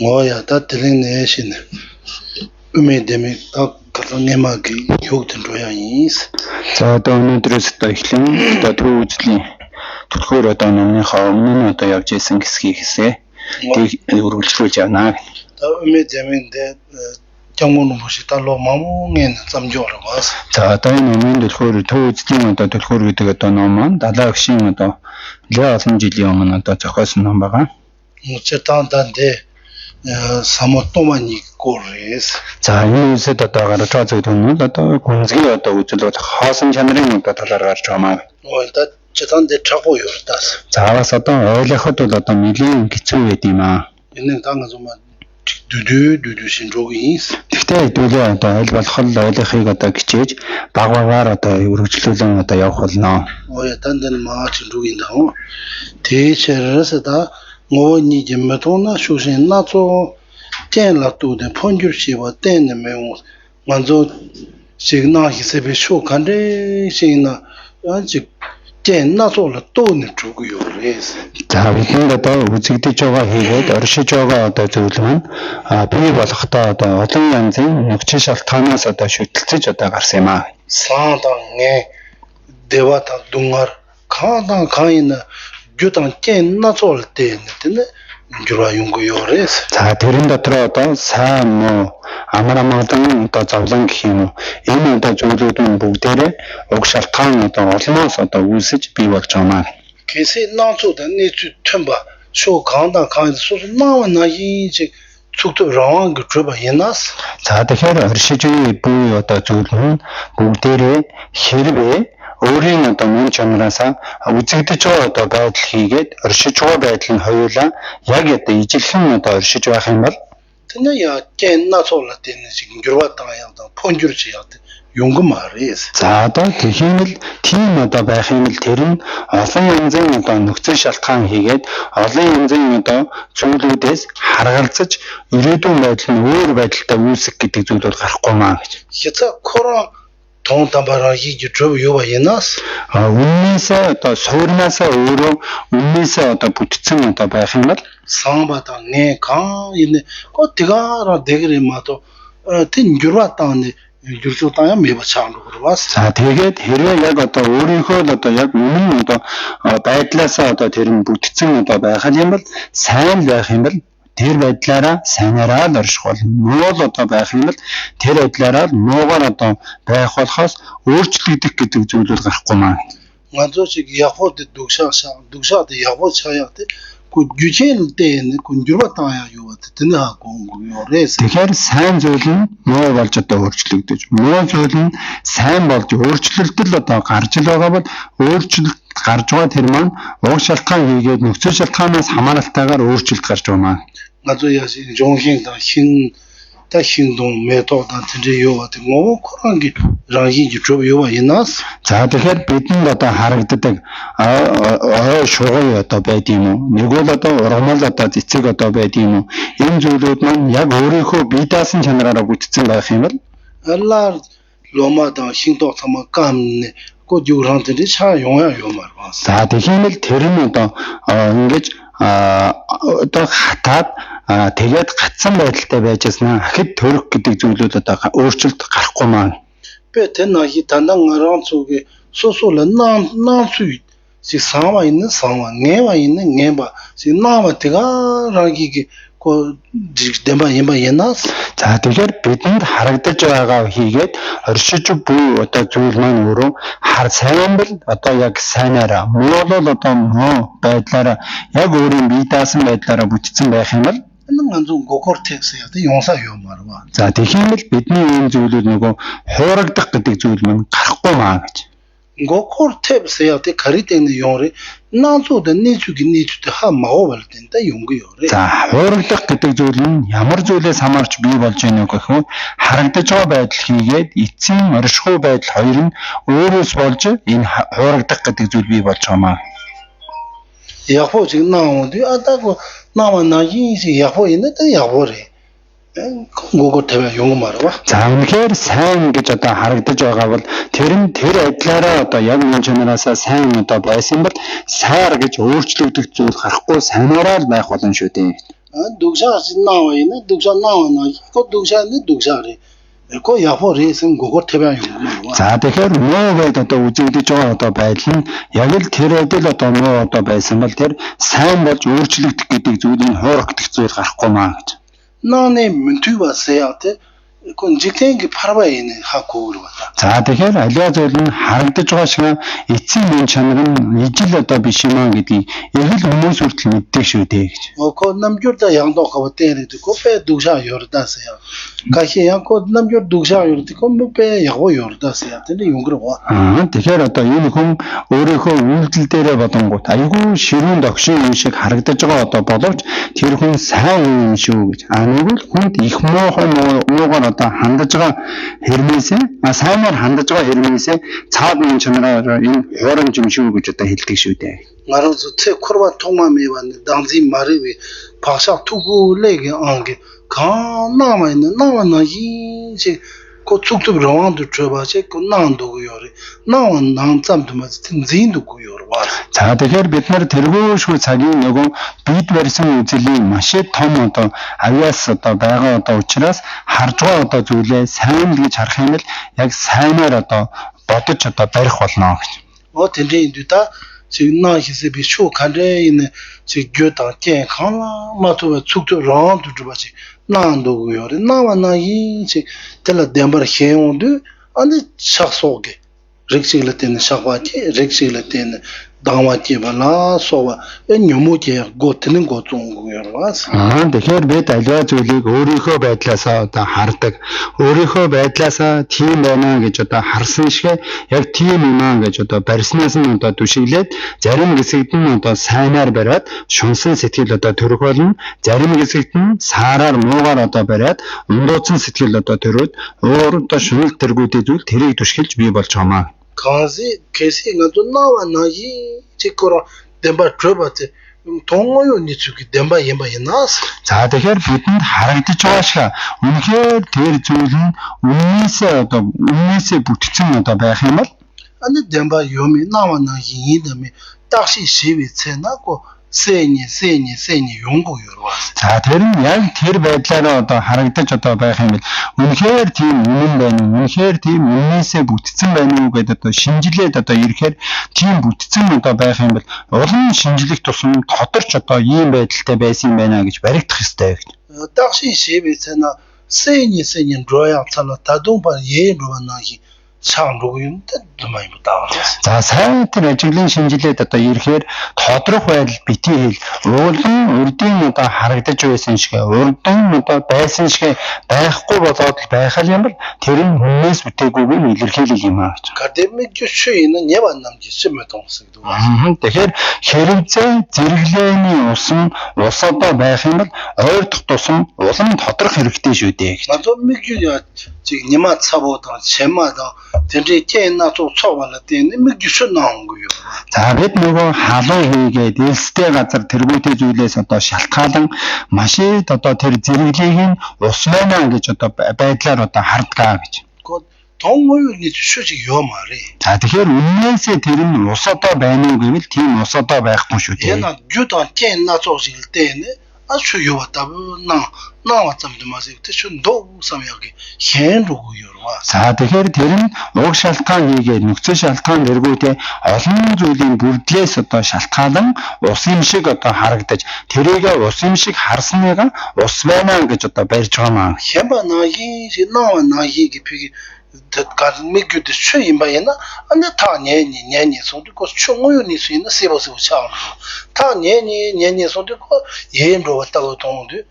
뭐야 다 들린 내신 음에데미 딱 가능해마기 효든 조야이스 За одоо өнөөдрөөс одоо эхлэн одоо төв үзлийн төлхөөр одоо номынхаа өмнө одоо явж исэн хэсгийг хэсэ үргэлжлүүлж явна. 다 음에데미인데 정문은 보시 달로 마몽엔 잠조라고스 За одоо энэ номын төлхөөр төв үзлийн одоо төлхөөр гэдэг одоо ном маань далаа өгшийн одоо лээ олон жилийн өмнө одоо зохиосон ном байгаа. 무체탄단데 사모토마니 고레스 За энэ үсэд одоо гарч байгаа зүйл нь одоо гүнзгий одоо үзэл болох хоосон чанарын одоо талаар гарч байгаа маа. 뭐다 제단데 차고 요르다스 За бас одоо ойлгоход бол одоо нэлийн хэцүү байд юм аа. 얘는 당가서만 두두 신조기스 Гэхдээ хэдүүлээ одоо ойлгоход ойлгохыг одоо хичээж баг багаар одоо үргэлжлүүлэн одоо явах болно. 뭐야 단단 마 신조기인다 대체르스다 뭐니 점토나 쇼신 나조 젠라도데 폰주시와 땐네 매우 먼저 시그널 히세베 쇼칸데 시나 아직 젠나조를 또는 주고요. За бидний одоо үзэгдэж байгаа хийгээд оршиж байгаа одоо зүйл маань бий болохдоо одоо олон янзын нөхцөл шалтгаанаас одоо шүтэлцэж одоо гарсан юм аа. 상당에 대화다 동ар 카다 카이나 주당 젠나조를 때는 주라 용고요레스 За тэрэн дотор одоо сайн муу амар амгалан одоо зовлон гэх юм уу энэ одоо зүйлүүд нь бүгдээрээ уг шалтгаан одоо олноос одоо үүсэж бий болж байгаа маа. 그새 나조다 니주 템바 쇼 강다 강다 소소 나와나 이제 축도 랑 그거 예나스 За тэгэхээр оршиж буй одоо зүйл нь бүгдээрээ хэрвээ өөрийн одоо мөн чанараасаа үзэгдэж байгаа одоо байдал хийгээд оршиж байгаа байдал нь хоёулаа яг одоо ижилхэн одоо оршиж байх юм бол тэнэя 젠나조라 때는 지금 들어왔다가 양다 폰주르지야 용금 말이스 За одоо тэгхийл тийм одоо байх юм л тэр нь олон янзын одоо нөхцөл шалтгаан хийгээд олон янзын одоо зүйлүүдээс харгалзаж ирээдүйн байдал нь өөр байдалтай үүсэх гэдэг зүйл бол гарахгүй маа гэж. хэца 코로 돈담바라 이제 좀 요바 예나스 Үннээсээ одоо суурнаасаа өөрөө үннээсээ одоо бүтцэн одоо байх юм бол 상바다 내가 이네 어디가라 되그리마도 틴주라다네 유주다야 메바창로 그러와스 За тэгээд хэрвээ яг одоо өөрийнхөө л одоо яг үнэн одоо байдлаасаа одоо тэр нь бүтцэн одоо байх юм бол сайн байх юм бол тэр байдлаараа сайнараа л орших болно. Муу л одоо байх юм бол тэр байдлаараа муугаар одоо байх болохоос өөрчлөгдөх гэдэг зүйл бол гарахгүй маа. 맞아지 야호데 독샤데 야호 차야데 그 유체일 때는 군주라다야 요한테 드나고 요레스 Тэгэхээр сайн зүйл нь муу болж одоо өөрчлөгдөж, муу зүйл нь сайн болж өөрчлөлтөл одоо гарч л байгаа бол өөрчлөлт гарч байгаа тэр маань уг шалтгаан хийгээд нөхцөл шалтгаанаас хамааралтайгаар өөрчлөлт гарч байгаа маа. 맞아야지 종신다 신 다신동 메토다 드제 요한테 뭐 그런 게 라기 좀 요와 예나스 За тэгэхээр бидэнд одоо харагддаг шугай одоо байд юм уу? Нэгвэл одоо ургамал одоо цэцэг одоо байд юм уу? Энэ зүйлүүд маань яг өөрийнхөө бие даасан чанараараа бүтцэн байх юм бол 알라 로마다 신도 타마 감네 그 유란들이 차 용야 요말 봤어 За тэгэхээр тэр нь одоо ингэж одоо хатаад тэгээд гацсан байдалтай байжснаа хэд төрөх гэдэг зүйлүүд одоо өөрчлөлт гарахгүй маа. 베테나히 단당가랑 속에 소소는 나수이 지 상와 있는 상와 내와 있는 내바 지 나와 대가라기 그 데바 예바 예나스 За тэгэхээр бидэнд харагдаж байгаа хийгээд оршиж буй одоо зүйл маань өөрөө хар сайн бол одоо яг сайнараа муу бол одоо муу байдлаараа яг өөрийн бие даасан байдлаараа бүтцэн байх юм бол 는 좀 고코텍스야 돼 용사 요말 봐 За тэгэхээр бидний энэ зүйлүүд нөгөө хуурагдах гэдэг зүйл маань гарахгүй маа гэж. 고코텍스야 돼 가리되는 용어를 나조도 내주대 하 마오발 된다 용거요래 За хуурагдах гэдэг зүйл нь ямар зүйлээс хамаарч бий болж байгааг гэхүү харагдаж байгаа байдал хийгээд эцсийн оршихуй байдал хоёр нь өөрөөс болж энэ хуурагдах гэдэг зүйл бий болж байгаа маа. 야호 지금 나오는데 아다고 나와 나이지 야호 있는데 야호래 그거 때문에 용어 말아 За үнэхээр сайн гэж одоо харагдаж байгаа бол тэр нь тэр адилаараа одоо яг энэ чанараасаа сайн одоо байсан бол сайр гэж өөрчлөгдөх зүйл гарахгүй сайнаараа л байх болно шүү дээ. 독샤지 나와이네 독샤 나와나 그 독샤는 독샤리 그 야포리슨 그거 태변 용 За тэгэхээр нөөгээд одоо үзэгдэж байгаа одоо байдал нь яг л тэр адил одоо нөө одоо байсан бол тэр сайн болж өөрчлөгдөх гэдэг зүйлийн хуурагдах зүйл гарахгүй маа гэж. 나네 문투바세야테 그 직행이 파라바이네 하고 그러다. За тэгэхээр аливаа зүйл нь харагдаж байгаа шиг эцсийн мөн чанар нь ижил одоо биш юм аа гэдгийг яг л хүмүүс хүртэл мэддэг шүү дээ гэж. 그 남주다 양도 가고 때리도 그배 독샤 요르다세요. 가히 양고 남주 독샤 요르디 그배 야고 요르다세요. 근데 용그러 와. Тэгэхээр одоо энэ хүн өөрийнхөө үйлдэл дээрээ бодонгууд айгүй ширүүн догшин юм шиг харагдаж байгаа одоо боловч тэр хүн сайн юм шүү гэж. Нэг л хүнд их муугаар одоо хандаж байгаа хэрнээсээ сайнаар хандаж байгаа хэрнээсээ цаад мөн чанараар энэ хурамч юм шүү гэж одоо хэлдэг шүү дээ. 나로서 제 코르바 통마미 왔네. 당지 마르비 파샤 투구레게 안게 가나마 있는 나와나히 이제 그 쭉쭉 로안도 줘봐지 그 나안도 요래 나안 나안잠도 맞지 진진도 요래 와. За тэгэхээр бид нар тэргүүшгүй цагийн нөгөө бид барьсан үзлийн маш том одоо авиас одоо байгаа одоо учраас харж байгаа одоо зүйлээ сайн л гэж харах юм л яг сайнаар одоо бодож одоо барих болно гэж. 텐데인두다 지금 나히세 비쇼 칸데이네 지 교다健康 마토 쭉쭉 로안도 줘봐지 나안도 요래 나와나히 지 텔라 뎀버 헤온도 아니 샤소게 렉시글테는 샤과티 렉시글테는 다마티 발라 소와 녀모게 고트는 고종고여와스 тэгэхээр бид аливаа зүйлийг өөрийнхөө байдлаасаа одоо хардаг өөрийнхөө байдлаасаа тийм байна гэж одоо харсан шиг яг тийм юм аа гэж одоо барьснаас нь одоо түшиглээд зарим хэсэгт нь одоо сайнаар бариад шунсан сэтгэл одоо төрөх болно зарим хэсэгт нь саараар муугаар одоо бариад ундууцсан сэтгэл одоо төрөөд өөр одоо шунал тэргүүдийн зүйл тэрийг түшгэлж бий болж байгаа. 가지 계시 나도 나와나이 지코로 뎀바 트로바테 동어요 니츠기 뎀바 옌바이나스 За тэгэхээр бидэнд харагдаж байгаа шиг үнэхээр тэр зүйл нь үннээсээ бүтцэн одоо байх юм бол 아니 뎀바 요미 나와나이 이데미 딱시 시비 체나고 세니 용고요와스 За тэр нь яг тэр байдлаараа одоо харагдаж одоо байх юм бэл үнэхээр тийм үнэн байна уу үнэхээр тийм үннээсээ бүтцэн байна уу гэдээ одоо шинжилээд одоо ирэхээр тийм бүтцэн одоо байх юм бэл улам шинжлэх тусам тодорч одоо ийм байдалтай байсан юм байна гэж баригдах ёстой гэж. 딱시 시비 체나 세니 드로야 차나 다동바 예로나기 창로인데 많이 못다와스 За сайн тэр ажиглын шинжилээд одоо ирэхээр тодрох байдал бити хэл уулын урдын одоо харагдаж байсан шиг урдын одоо байсан шиг байхгүй болоод байх юм бол тэр нь хүнээс бүтээгүй юм илэрхийлэл юм аа гэж. академик 주시는 예반 남지 심에 동생도 Тэгэхээр хэрэгцээ зэрэглээний усан ус одоо байх юм бол ойртох тусам улам тодрох хэрэгтэй шүү дээ. 나도 미규야 지금 니마 차보다 제마다 전제 깨나 좀 쳐발라 되는 미규서 나온 거요. За бид нөгөө халуун хийгээд элстэй газар тэргүүтэй зүйлээс одоо шалтгаалan машид одоо тэр зэрэглэгийг нь ус байна гэж одоо байдлаар одоо хардгаа гэж. 그 동호율이 수직 요 말이. За тэгэхээр үннээсээ тэр нь ус одоо байна уу гэвэл тийм ус одоо байхгүй шүү дээ. 얘나 주도 깨나 조실 때네 아주 요왔다 나와 잠도 마세요. 대충 도 삼여기 현로고요. За тэгэхээр тэр нь уг шалтгаан хийгээд нөхцөл шалтгаан дэргүүдээ олон зүйлийн бүрдлээс одоо шалтгаалan ус юм шиг одоо харагдаж тэрийг ус юм шиг харсныгаа ус байна гэж одоо барьж байгаа маа. 현바나기 나와나기 기피기 가미규도 수임바이나 안데 다 년이 손도 그 충고윤이 수있는 세버스 차오 다 년이 손도 그 예인로 왔다고 동도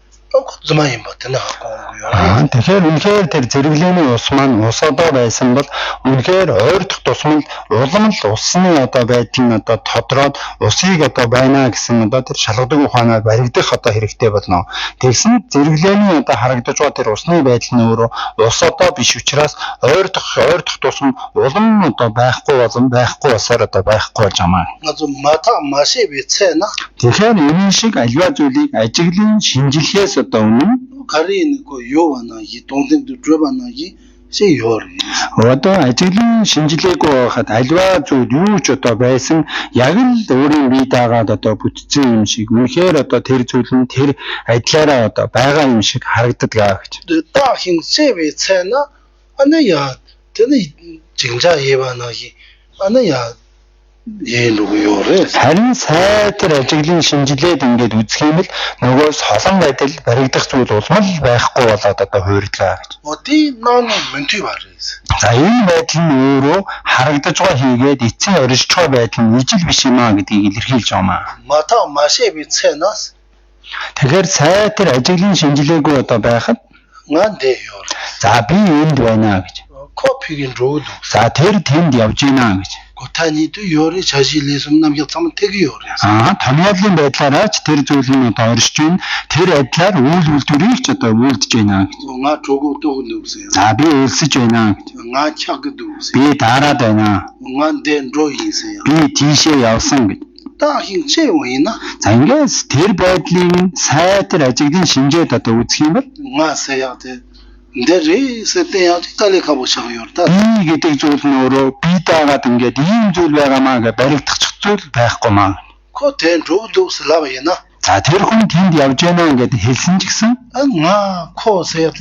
зумаан батна хаагүй. Тэгэхээр үнэхээр тэр зэрэглээний ус маань ус одоо байсан бол үнэхээр ойртох тусмал улам л усны одоо байдал нь одоо тодроод усыг одоо байна гэсэн одоо тэр шалгадаг ухаанаар баригдах одоо хэрэгтэй болно. Тэгсэн зэрэглээний одоо харагдаж байгаа тэр усны байдал нь өөрөө ус одоо биш учраас ойртох тусам улам одоо байхгүй усаар одоо байхгүй болж байгаа. 아주 마타 마시비 체나. Тэгэхээр энэ шиг аливаа зүйлийг ажиглан шинжилхээс одоо үнэн 가리는 그 요와나기 동생도 줘바나기 시 요리 Одоо ажиглан шинжилгээгүй байхад альва зүйл юу ч одоо байсан яг л өөрийн бие даагаад одоо бүтцэн юм шиг үнэхээр одоо тэр зүйл нь тэр адилаараа одоо байгаа юм шиг харагддаг гэж. 다힌 세베 차나 아니야 되는 진짜 예반하기 아니야 예누고 요래 Харин сайтар ажиглан шинжилээд ингээд үзэх юм бол нөгөө солон байдал баригдах зүйл улмал байхгүй болоод одоо хуурдлаа гэж. 어디 나는 멘트 말이지 За энэ байдал нь өөрөө харагдаж байгаа хийгээд эцсийн оршиж байгаа байдал нь ижил биш юм аа гэдгийг илэрхийлж байгаа маа. 마타 마셰비 차나스 Тэгэхээр сайтар ажиглан шинжилгээгүй одоо байхад 난데 요래 за би энд байна гэж. 커피긴 로드 За тэр тэнд явж гинэ гэж. 고타니도 요리 자실에서 남겨 참면 되게 요래 Томьёолын байдлаараа ч тэр зүйл нь одоо оршиж байна. Тэр адилаар үйл үйлдвэрийг ч одоо үйлдэж байна гэж. 나 조고도 누구세요 За би үйлсэж байна гэж. 나 차그도 누구세요 Би дараад байна. 난데 로이세요 Би тийшээ явсан гэж. 다힌 세워이나 За ингээс тэр байдлыг сайтар ажиглан шинжээд одоо үзэх юм бол 나세야데 데리 세테야 깔리 가보셔요 요르다 би гэдэг зүйл нь өөрөө би даагаад ингээд ийм зүйл байгаамаа гэж баригдах зүйл байхгүй маа. 코텐 로드 슬라바이나 За тэр хүн тэнд явж байна ингээд хэлсэн ч гэсэн 나 코세야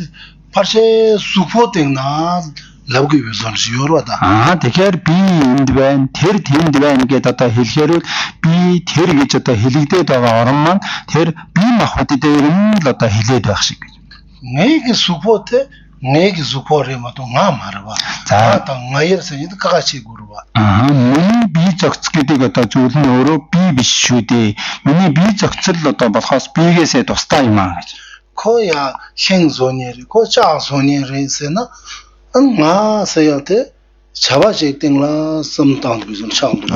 파셰 수포땡나 라브기 위선시 요르다 тэгэхээр би энд байна, тэр тэнд байна гэдээ одоо хэлэхээр би тэр гэж одоо хэлэгдээд байгаа орон маань тэр бие махбод дээр нь л одоо хэлээд байх шиг. 네기 수포테 네기 수포레마도 나 말아봐 자. 나 나이르서 이도 가가치 구르바 Миний бие зогц гэдэг одоо зүйл нь өөрөө би биш шүү дээ. Миний бие зогцол одоо болохоос биегээсээ тусдаа юм аа гэж. 코야 행소니리 코자소니리세나 나세야데 잡아지땡라 썸다운 비좀 차운도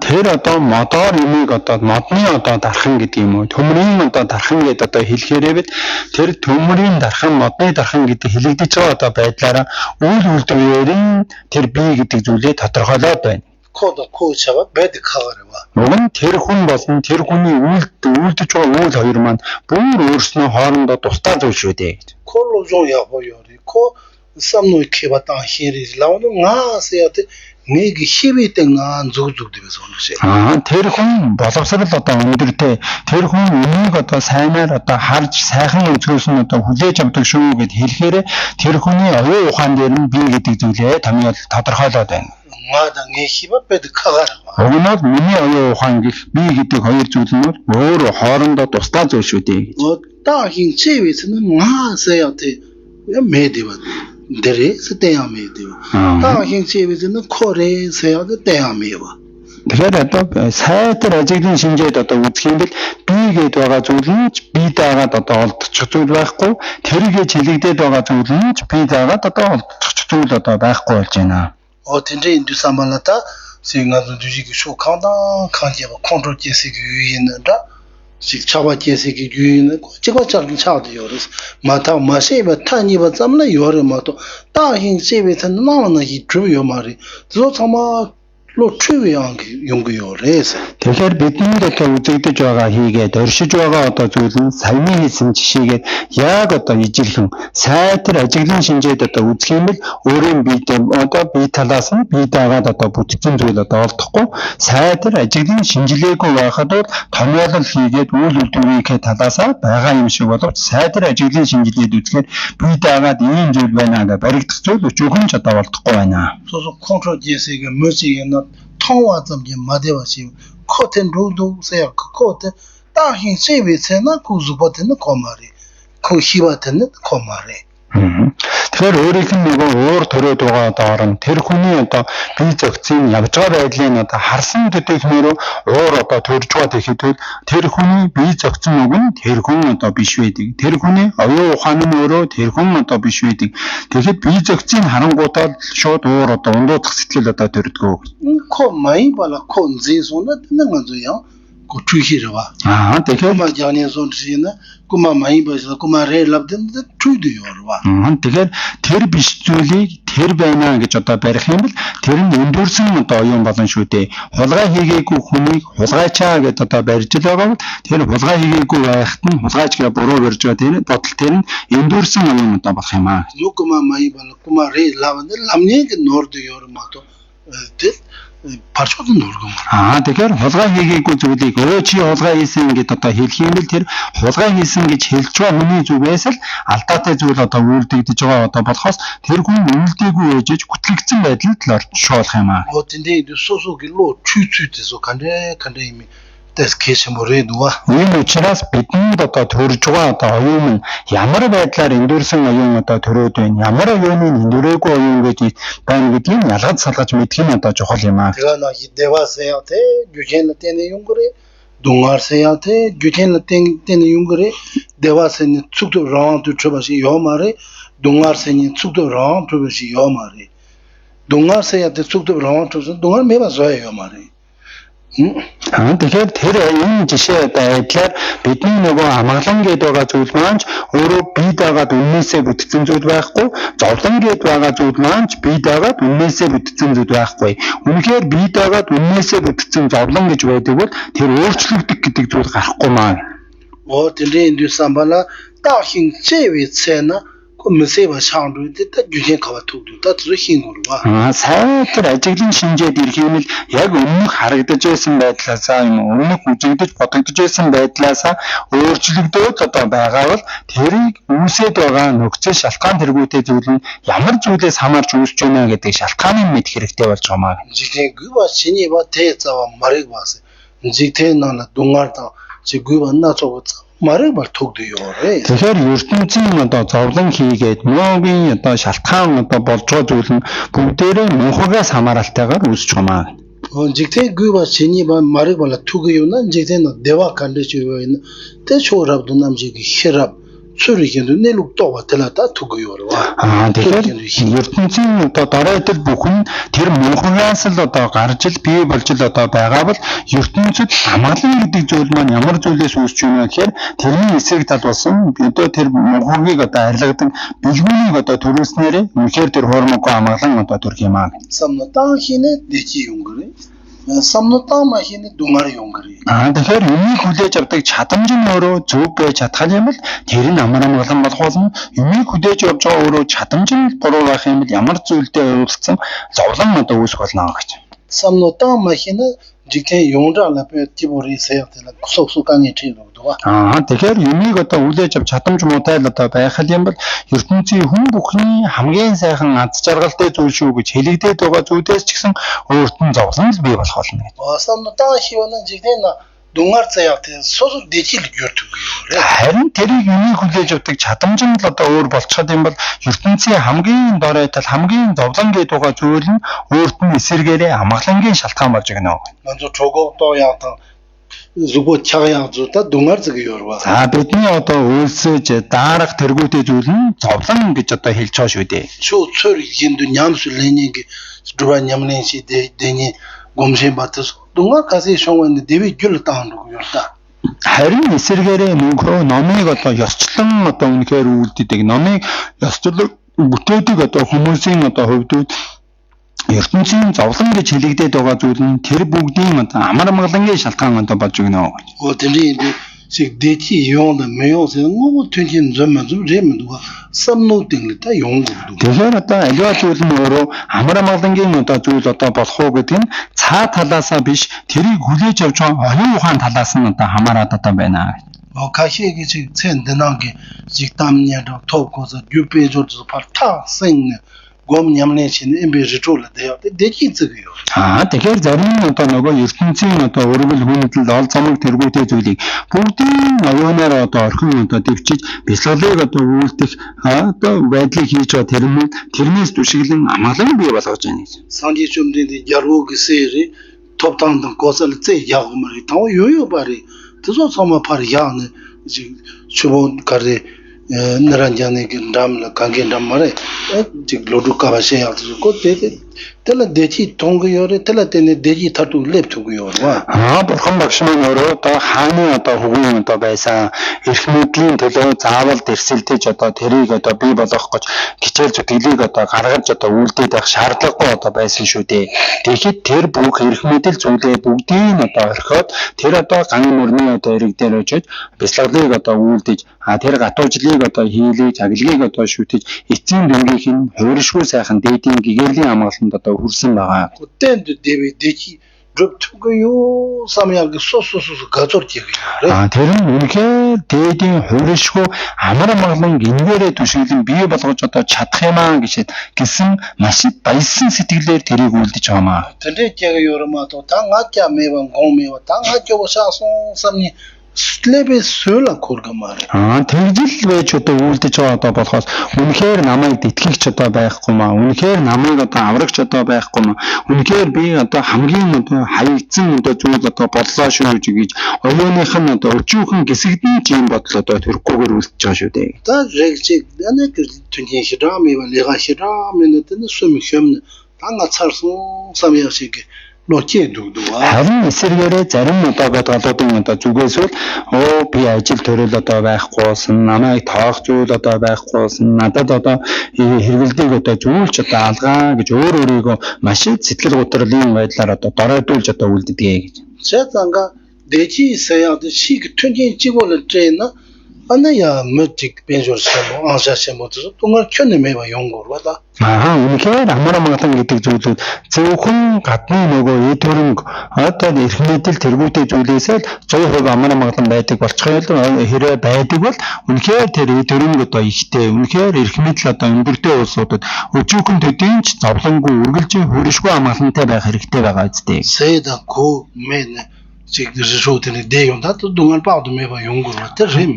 Тэр одоо модоор юмыг одоо модны одоо дархан гэдэг юм уу? Төмрийн одоо дархан гэдэг одоо хэлэхээрээ бид тэр төмрийн дархан, модны дархан гэдэг хэлэгдэж байгаа одоо байдлаараа үйл үйлдвэрээр нь тэр бие гэдэг зүйлээ тодорхойлоод байна. 코도 코 잡아 베드 카가레와 Уг нь тэр хүн болон тэр хүний үйлдэж байгаа үйл хоёр маань бүр өөрснөө хоорондоо тусдаа зүйл шүү дээ гэж. 콜로 좀 야보요리 코 썸노이 케바타 히리 라오는 나세야데 네기 히비 땡나 зүгдүгдээс оношээ Тэр хүн боловсрал одоо өндөртэй тэр хүн үнийг одоо сайнаар одоо харж сайхан үзүүлс нь одоо хүлээж авдаг шүү гэд хэлэхээр тэр хүний оюун ухаан дээр нь бие гэдэг зүйлээ томьёол тодорхойлоод байна. 나다 네 히바 베드 카가레와 Уг нь миний оюун ухаан гэх бие гэдэг хоёр зүйл нь өөр хоорондоо тусдаа зүйл шүү дээ. 다힌 체위스는 나세야데 메디바 데레 스테야 메디바 다힌 체위스는 코레 세야데 테야 메바 Тэгэхээр одоо сайтар ажиглан шинжээд одоо үзэх юм бол бие гээд байгаа зүйл нь бие даагаад одоо олдчих зүйл байхгүй. Тэрийгэ чилэгдээд байгаа зүйл нь бие даагаад одоо олдчих зүйл одоо байхгүй болж байна. 어딘지 인두사말라타 싱가도 주지기 쇼칸다 칸지바 컨트롤 제시기 유인다 식 차바 제시기 유인은 지가 자기 차도 요르스 마타 마셰바 타니바 잠나 요르마도 다힌 세베탄 나나나 이 주요 말이 저 참아 로 추위양 용기 요레스 Тэгэхээр бидний одоо үзэгдэж байгаа хийгээд оршиж байгаа одоо зүйл нь саяны хийсэн жишээгээд яг одоо ижилхэн сайтар ажиглан шинжээд одоо үзэх юм бол өөрийн биедээ одоо бие талаас нь бие даагаад одоо бүтцэн зүйл одоо олдохгүй сайтар ажиглан шинжилгээгүй байхад бол томьёолол хийгээд үйл үйлдвэрийн талаасаа байгаа юм шиг боловч сайтар ажиглан шинжилгээд үзэхээр бие даагаад ийм зүйл байна гэж баригдах зүйл өчүүхэн ч одоо олдохгүй байна. 소소 컨트롤 제시기 뭐지나 통화 점지 마데바시 코텐 로도 세야 코텐 다힌 세베세나 쿠즈보테는 코마리 코히바테는 코마리 Тэгэхээр өөрийнх нь нөгөө өөр төрөөд байгаа доор нь тэр хүний одоо бие зөгцийн явж байгаа байдлыг одоо харсан төдийхнөр уур одоо төрж байгаа тэгэхэд тэр хүний бие зөгцөн үг нь тэр хүн одоо биш байдаг. Тэр хүний оюун ухаан нь өөрөө тэр хүн одоо биш байдаг. Тэгэхэд бие зөгцийн харангуйтаа шууд уур одоо ундуудах сэтгэл одоо төрдгөө. 코 마이 발라 콘지소나 뜨는 거죠. 고 추히르와 тэгэхээр 고마 장년선 지나 고마 많이 버서 고마 레랍든 추드요와 тэгэхээр тэр биш зүйлийг тэр байна гэж одоо барих юм бол тэр нь өндөрсөн одоо юм болон шүү дээ. Хулгай хийгээгүй хүнийг хулгайчаа гэдээ одоо барьж л байгаа бол тэр хулгай хийгээгүй байхад нь хулгайч гэж буруу барьж байгаа тэр бодол тэр нь өндөрсөн юм одоо болох юм аа. 고마 많이 버서 고마 레랍든 람니게 노르드요르마도 들 парчууд нүргэн. Тэгэхээр хулгай хийгээгүй зүйлийг өө чи хулгай хийсэн гэдээ одоо хэлэх юм бол тэр хулгай хийсэн гэж хэлж байгаа хүний зүгээс л алдаатай зүйл одоо үйлдэгдэж байгаа одоо болохоос тэр хүн үйлдээгүй ээжж гүтлэгдсэн байдалд л оршуулах юм аа. 근데 소소길로 추추돼서 간데 이미 тэскэш 모래도와 ийм учраас бидэнд одоо төрж байгаа одоо оюун нь ямар байдлаар эндүрсэн оюун одоо төрөөд байна, ямар оюуны эндүрээгүй оюун гэж байна гэдгийг ялгаж салгаж мэдэх нь одоо чухал юм аа. 제가 나 대화세한테 규제는 때는 용거래 동아세한테 규제는 때는 용거래 대화세는 축도 라운드 쳐봐시 요마래 동아세는 축도 라운드 쳐봐시 요마래 동아세한테 축도 라운드 쳐서 동아 매봐서요 요마래 Тэгэхээр тэр энэ жишээ байдлаар бидний нөгөө амгалан гээд байгаа зүйл маань өөрөө бие дагаад үннээсээ бүтцэн зүйл байхгүй, зовлон гээд байгаа зүйл маань бие дагаад үннээсээ бүтцэн зүйл байхгүй. Үнэхээр бие дагаад үннээсээ бүтцэн зовлон гэж байдаг бол тэр өөрчлөгдөх гэдэг зүйл гарахгүй маа. 근데 인도 삼발라 다힌 제위체나 고메세바 상도데 다 규제 가와토도 다 들으신 거로와 сайтар ажиглан шинжээд ирэх юм л яг өмнөх харагдаж байсан байдлаасаа юм өмнөх үжигдэж бодогдож байсан байдлаасаа өөрчлөгдөөд одоо байгаа бол тэрийг үүсээд байгаа нөхцөл шалтгаан тэргүүтэй зүйл нь ямар зүйлээс хамаарч үүсч байна гэдэг шалтгааныг мэдэх хэрэгтэй болж байгаа маа. 지금 그와 신이 봐 대자와 말이 봐서 지금 나나 동아다 지금 안나 저거 말을 말 톡도요. Тэгэхээр ертөнцийн одоо зовлон хийгээд муугийн одоо шалтгаан одоо болж байгаа зүйл нь бүгдээрээ мунхагаас хамааралтайгаар үүсч байгаа маа. 지금 그와 신이 봐 말을 말 톡이요나 지금 대화 간대주요 있는 대초랍도 남지기 히랍 수리견도 내룩 또 왔다다 톡이요와 тэгэхээр ертөнцийн одоо дараа идэл бүхэн тэр мунхагаас л одоо гарч ил бий болж л одоо байгаа бол ертөнцид амгалан гэдэг зүйл маань ямар зүйлээс үүсч байна гэхээр тэрний эсрэг тал болсон одоо тэр мунхагийг одоо арилгадаг бэлгүүнийг одоо төрүүлснээрээ үнэхээр тэр хормоггүй амгалан одоо төрх юм аа. самнотаа хийнэ дэчи юм гэрэ самнотаа махины думар юм гэрэ. Тэгэхээр юмыг хүлээж авдаг чадамж нь өөрөө зөв байж чадах юм бол тэр нь амар амгалан болох болно. Юмыг хүлээж авч байгаа өөрөө чадамж нь буруу байх юм бол ямар зүйлдээ өрөлдсөн зовлон одоо үүсэх болно гэж. самнотаа махины 지금 용자라 배티보리 세야텔라 속속강이 чийдогдоо. Тэгэхээр юмыг одоо үлээж авч чадамж муутай л одоо байх юм бол ертөнцийн хүн бүхний хамгийн сайхан аз жаргалтай зүйл шүү гэж хэлэгдээд байгаа зүйлээс ч гэсэн өөрт нь зовлон л бий болох болно гэж. самнотаа хивана 지금 동ар цаявте сосо дэчил görтөгөө. Харин тэрийг юмыг хүлээж авдаг чадамж нь л одоо өөр болчиход юм бол ертөнцийн хамгийн дорайтал хамгийн зовлон гээд байгаа зүйл нь өөрт нь эсэргээрээ амгалангийн шалтгаан болж өгнө. 먼저 저거 또 약간 зүгөө чагаа зүта 동ар згийорва. Бидний одоо үйлсэж дарах тэргүүтэй зүйл нь зовлон гэж одоо хэлж байгаа шүү дээ. Чуу цөр хинду нямсүлэнийг дура нямнэн си дэни гомшин батс 동ар 가시 шоунд дэви гүл таандаг юрта. Харин эсэргээрээ нөгөө номыг одоо ёсчлон одоо үнэхээр үлддэг номыг ёсчлон бүтээдэг одоо хүмүүсийн одоо хувьд ертөнцийн зовлон гэж хэлэгдээд байгаа зүйл нь тэр бүгдийн одоо амар амгалангийн шалтгаан одоо болж өгнө. тэрний 식 대치 용의 매요서 너무 튼튼 좀 재미도 썸노딩 다 용고도. Тэгэхээр одоо аливаа зүйл нь өөрөө амар амгалангийн одоо зүйл одоо болох уу гэдэг нь цаа талаасаа биш тэрийг хүлээж авч байгаа оюун ухаан талаас нь одоо хамаарат одоо байна. 가시에게 지금 챈데나게 직담냐도 토고서 유배조도 파타 생 곰냠내신 임베지조를 돼요. 대기즈고요. Тэгэхээр зарим нь одоо нөгөө ертөнцийн одоо өргөл хүндэл ол замыг тэргүүтэй зүйлийг бүгдийн оюунаар одоо орхин одоо дэвчиж бясалгалыг одоо үйлдэх одоо байдлыг хийж байгаа тэрнээс түшиглэн амгалан бий болгож байна гэж. санди 좀데 야로그 세리 톱당당 고설 제 야고머리 더 요요바리 그래서 정말 바리 야는 지금 주본 가래 나란자네 그 담라 강게 담마래 지금 로두카바세 야도 그 되게 텔라 대지 동거요래 텔라 때네 대지 타도 랩투고요. бурхан багш маань өөрөө одоо хааны одоо хөгийн одоо байсан эрх мэдлийн төлөө заавал дэрсэлтэж одоо тэрийг одоо бий болгох гэж хичээл зүтгэлийг одоо гаргаж одоо үйлдээд байх шаардлагагүй одоо байсан шүү дээ. Тэгэхэд тэр бүх эрх мэдэл зүйлээ бүгдийг одоо орхиод тэр одоо ган мөрний одоо эрэг дээр очиж бяцлаглыг одоо үйлдэж тэр гатуужлыг одоо хийлээ чаглалыг одоо шүтэж эцсийн дүнгийнх нь хувиршгүй сайхан дээдийн гэгэрлийн хамгаалалтанд одоо хүрсэн байгаа. 그때 대지 럽투고요. 삼야게 소소소소 가져지고요. Тэр нь үнэхээр дээдийн хувиршгүй амар амгалан гинээрээ түшиглэн бие болгож одоо чадах юмаа гэсэн маш баясан сэтгэлээр тэрийг үлдэж байгаамаа. 근데 제가 요러마도 당하자 매번 공매와 당하죠 사송 삼니 슬랩에 쏠라 고르가 말이야. тэгжил байж одоо үлдэж байгаа одоо болохоос үнэхээр намайг итгэгч одоо байхгүй маа. Үнэхээр намайг одоо аврагч одоо байхгүй маа. Үнэхээр би одоо хамгийн одоо хаягдсан одоо зүйл одоо боллоо шүү гэж оюуных нь одоо өчүүхэн гисэгдэн тийм бодол одоо төрөхгүйгээр үлдэж байгаа шүү дээ. Та рэгчиг анаа түнгийн хирамива лега хирамэнэтэн сүмхэм танга царсан самяшиг харин эсэргээрээ зарим одоо бодголуудын одоо зүгээс би ажил төрөл одоо байхгүйсэн намайг тоох зүйл одоо байхгүйсэн надад одоо хэрэгэлдэг одоо зүйлч одоо алгаа гэж өөрийгөө маш сэтгэл гутралын байдлаар одоо дороодуулж одоо үлддэгэ гэж. 제가 대지 있어야 시그 튼진 찍고는 제나 아나야 멋직 변조를 안사세 못해서 동안 켜내 매번 연구를 하다. үнэхээр амар амгалан гэдэг зүйлүүд зөвхөн гадны нөгөө төрөнг одоо эрх мэдэл тэргүүтэй зүйлээсээ 100% амар амгалан байдаг болчихвол хэрэг байдаг бол үнэхээр тэр төрөнг одоо ихтэй үнэхээр эрх мэдэл одоо өндөртэй улсуудад өчүүхэн төдийч зовлонгүй үргэлжийн хөрөшгүй амгалантай байх хэрэгтэй байгаа үстэй. Сэда ко мен 지그저도는 대용다도 동안 봐도 매번 연구를 했더니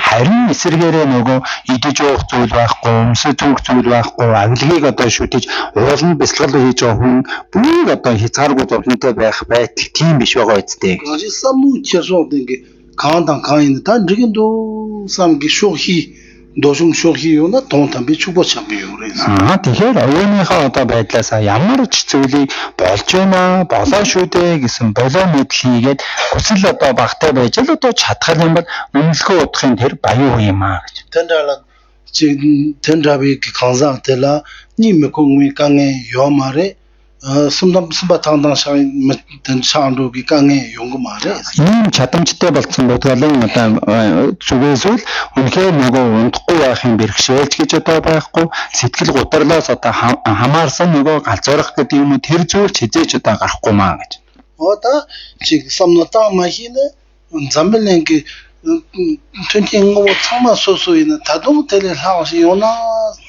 харин эсэргээрээ нөгөө идэж уух зүйл байхгүй, өмсөж түүх зүйл байхгүй, авилгыг одоо шүтэж уулын бяцлал хийж байгаа хүн бүгд одоо хязгааргүй зовлонтой байх байтал тийм биш байгаа үстэй. 그래서 самуч여서 된게 강당 강인 다 저긴도 삼기 쇼히 도중 쇼히요나 돈탐비 추고 참여요 그래서 тэгэхээр оюуныхаа одоо байдлаас ямар ч зүйлийг болж байна болоо шүү дээ гэсэн болоо мэдл хийгээд хүсэл одоо багтай байж л одоо чадхал юм бол үнэлэхөө удахын тэр баян юм аа гэж. 텐달라 지금 텐다비 강자텔라 님의 공미 강에 요마레 숨바 당당샤 샤안도기 강에 용거 말해. ийм чадамжтай болсон бодгалын одоо зүгээс үл үнэхээр нөгөө унтахгүй байхын бэрхшээлч гэж одоо байхгүй сэтгэл гутралаас одоо хамаарсан нөгөө галзуурах гэдэг юм уу тэр зүйл хизээч одоо гарахгүй маа гэж. 어다 지금 삼노타 마히네 잠벨랭기 튼팅고 참마 소소이나 다동 텔레 하우스 요나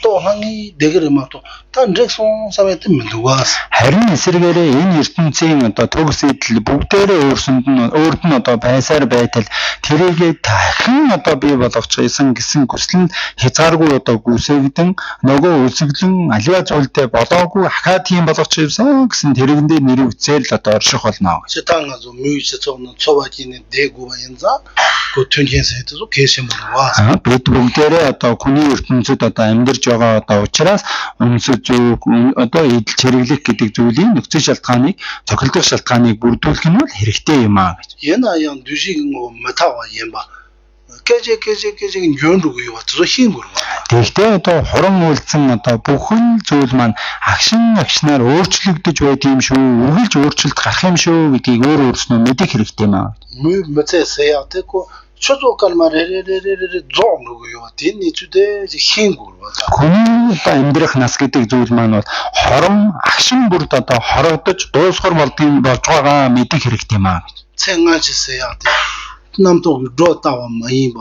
또 항이 되게르마도 단 렉송 사메트 민두가스 харин эсэргээрээ энэ ертөнцийн одоо төгс идэл бүгдээрээ өөрт нь одоо байсаар байтал тэрийгээ дахин одоо бий болгож исэн гэсэн хүсэл нь хязгааргүй одоо гүйсэгдэн нөгөө үсгэлэн аливаа зүйлдээ болоогүй хахаа тийм болгож ирсэн гэсэн тэрэгэн дээр нэр үцээр л одоо орших болно. 세상에서 뮤지처럼 초바지는 대구가 인자 그 튼팅세에도 계시면 와. бид бүгдээрээ одоо хүний ертөнцид одоо амьдарч байгаа одоо учраас өмсөж одоо идэл чирэглэх гэдэг зүйлийн нөхцөл шалтгааныг цохилдох шалтгааныг бүрдүүлэх нь бол хэрэгтэй юм аа гэж. 얘나양 뒤지는 거 메타와 얘마 깨제 연루고 와서 힘으로 Тэгэхдээ одоо хуран үйлдсэн одоо бүхэн зүйл маань агшинаар өөрчлөгдөж байд юм шүү, үргэлж өөрчлөлт гарах юм шүү гэдгийг өөрөөсөө мэдэх хэрэгтэй юм аа. мэцэсэя тэко 초조할 말에레레레레 좀누구요 딘니 주대 힘구로 хүний одоо амьдрах нас гэдэг зүйл маань бол хорон агшин бүрд одоо хорогдож дуусгар болдгийг болж байгаа мэдэх хэрэгтэй юм аа. 생활지세야 돼 남도 로타와 마이바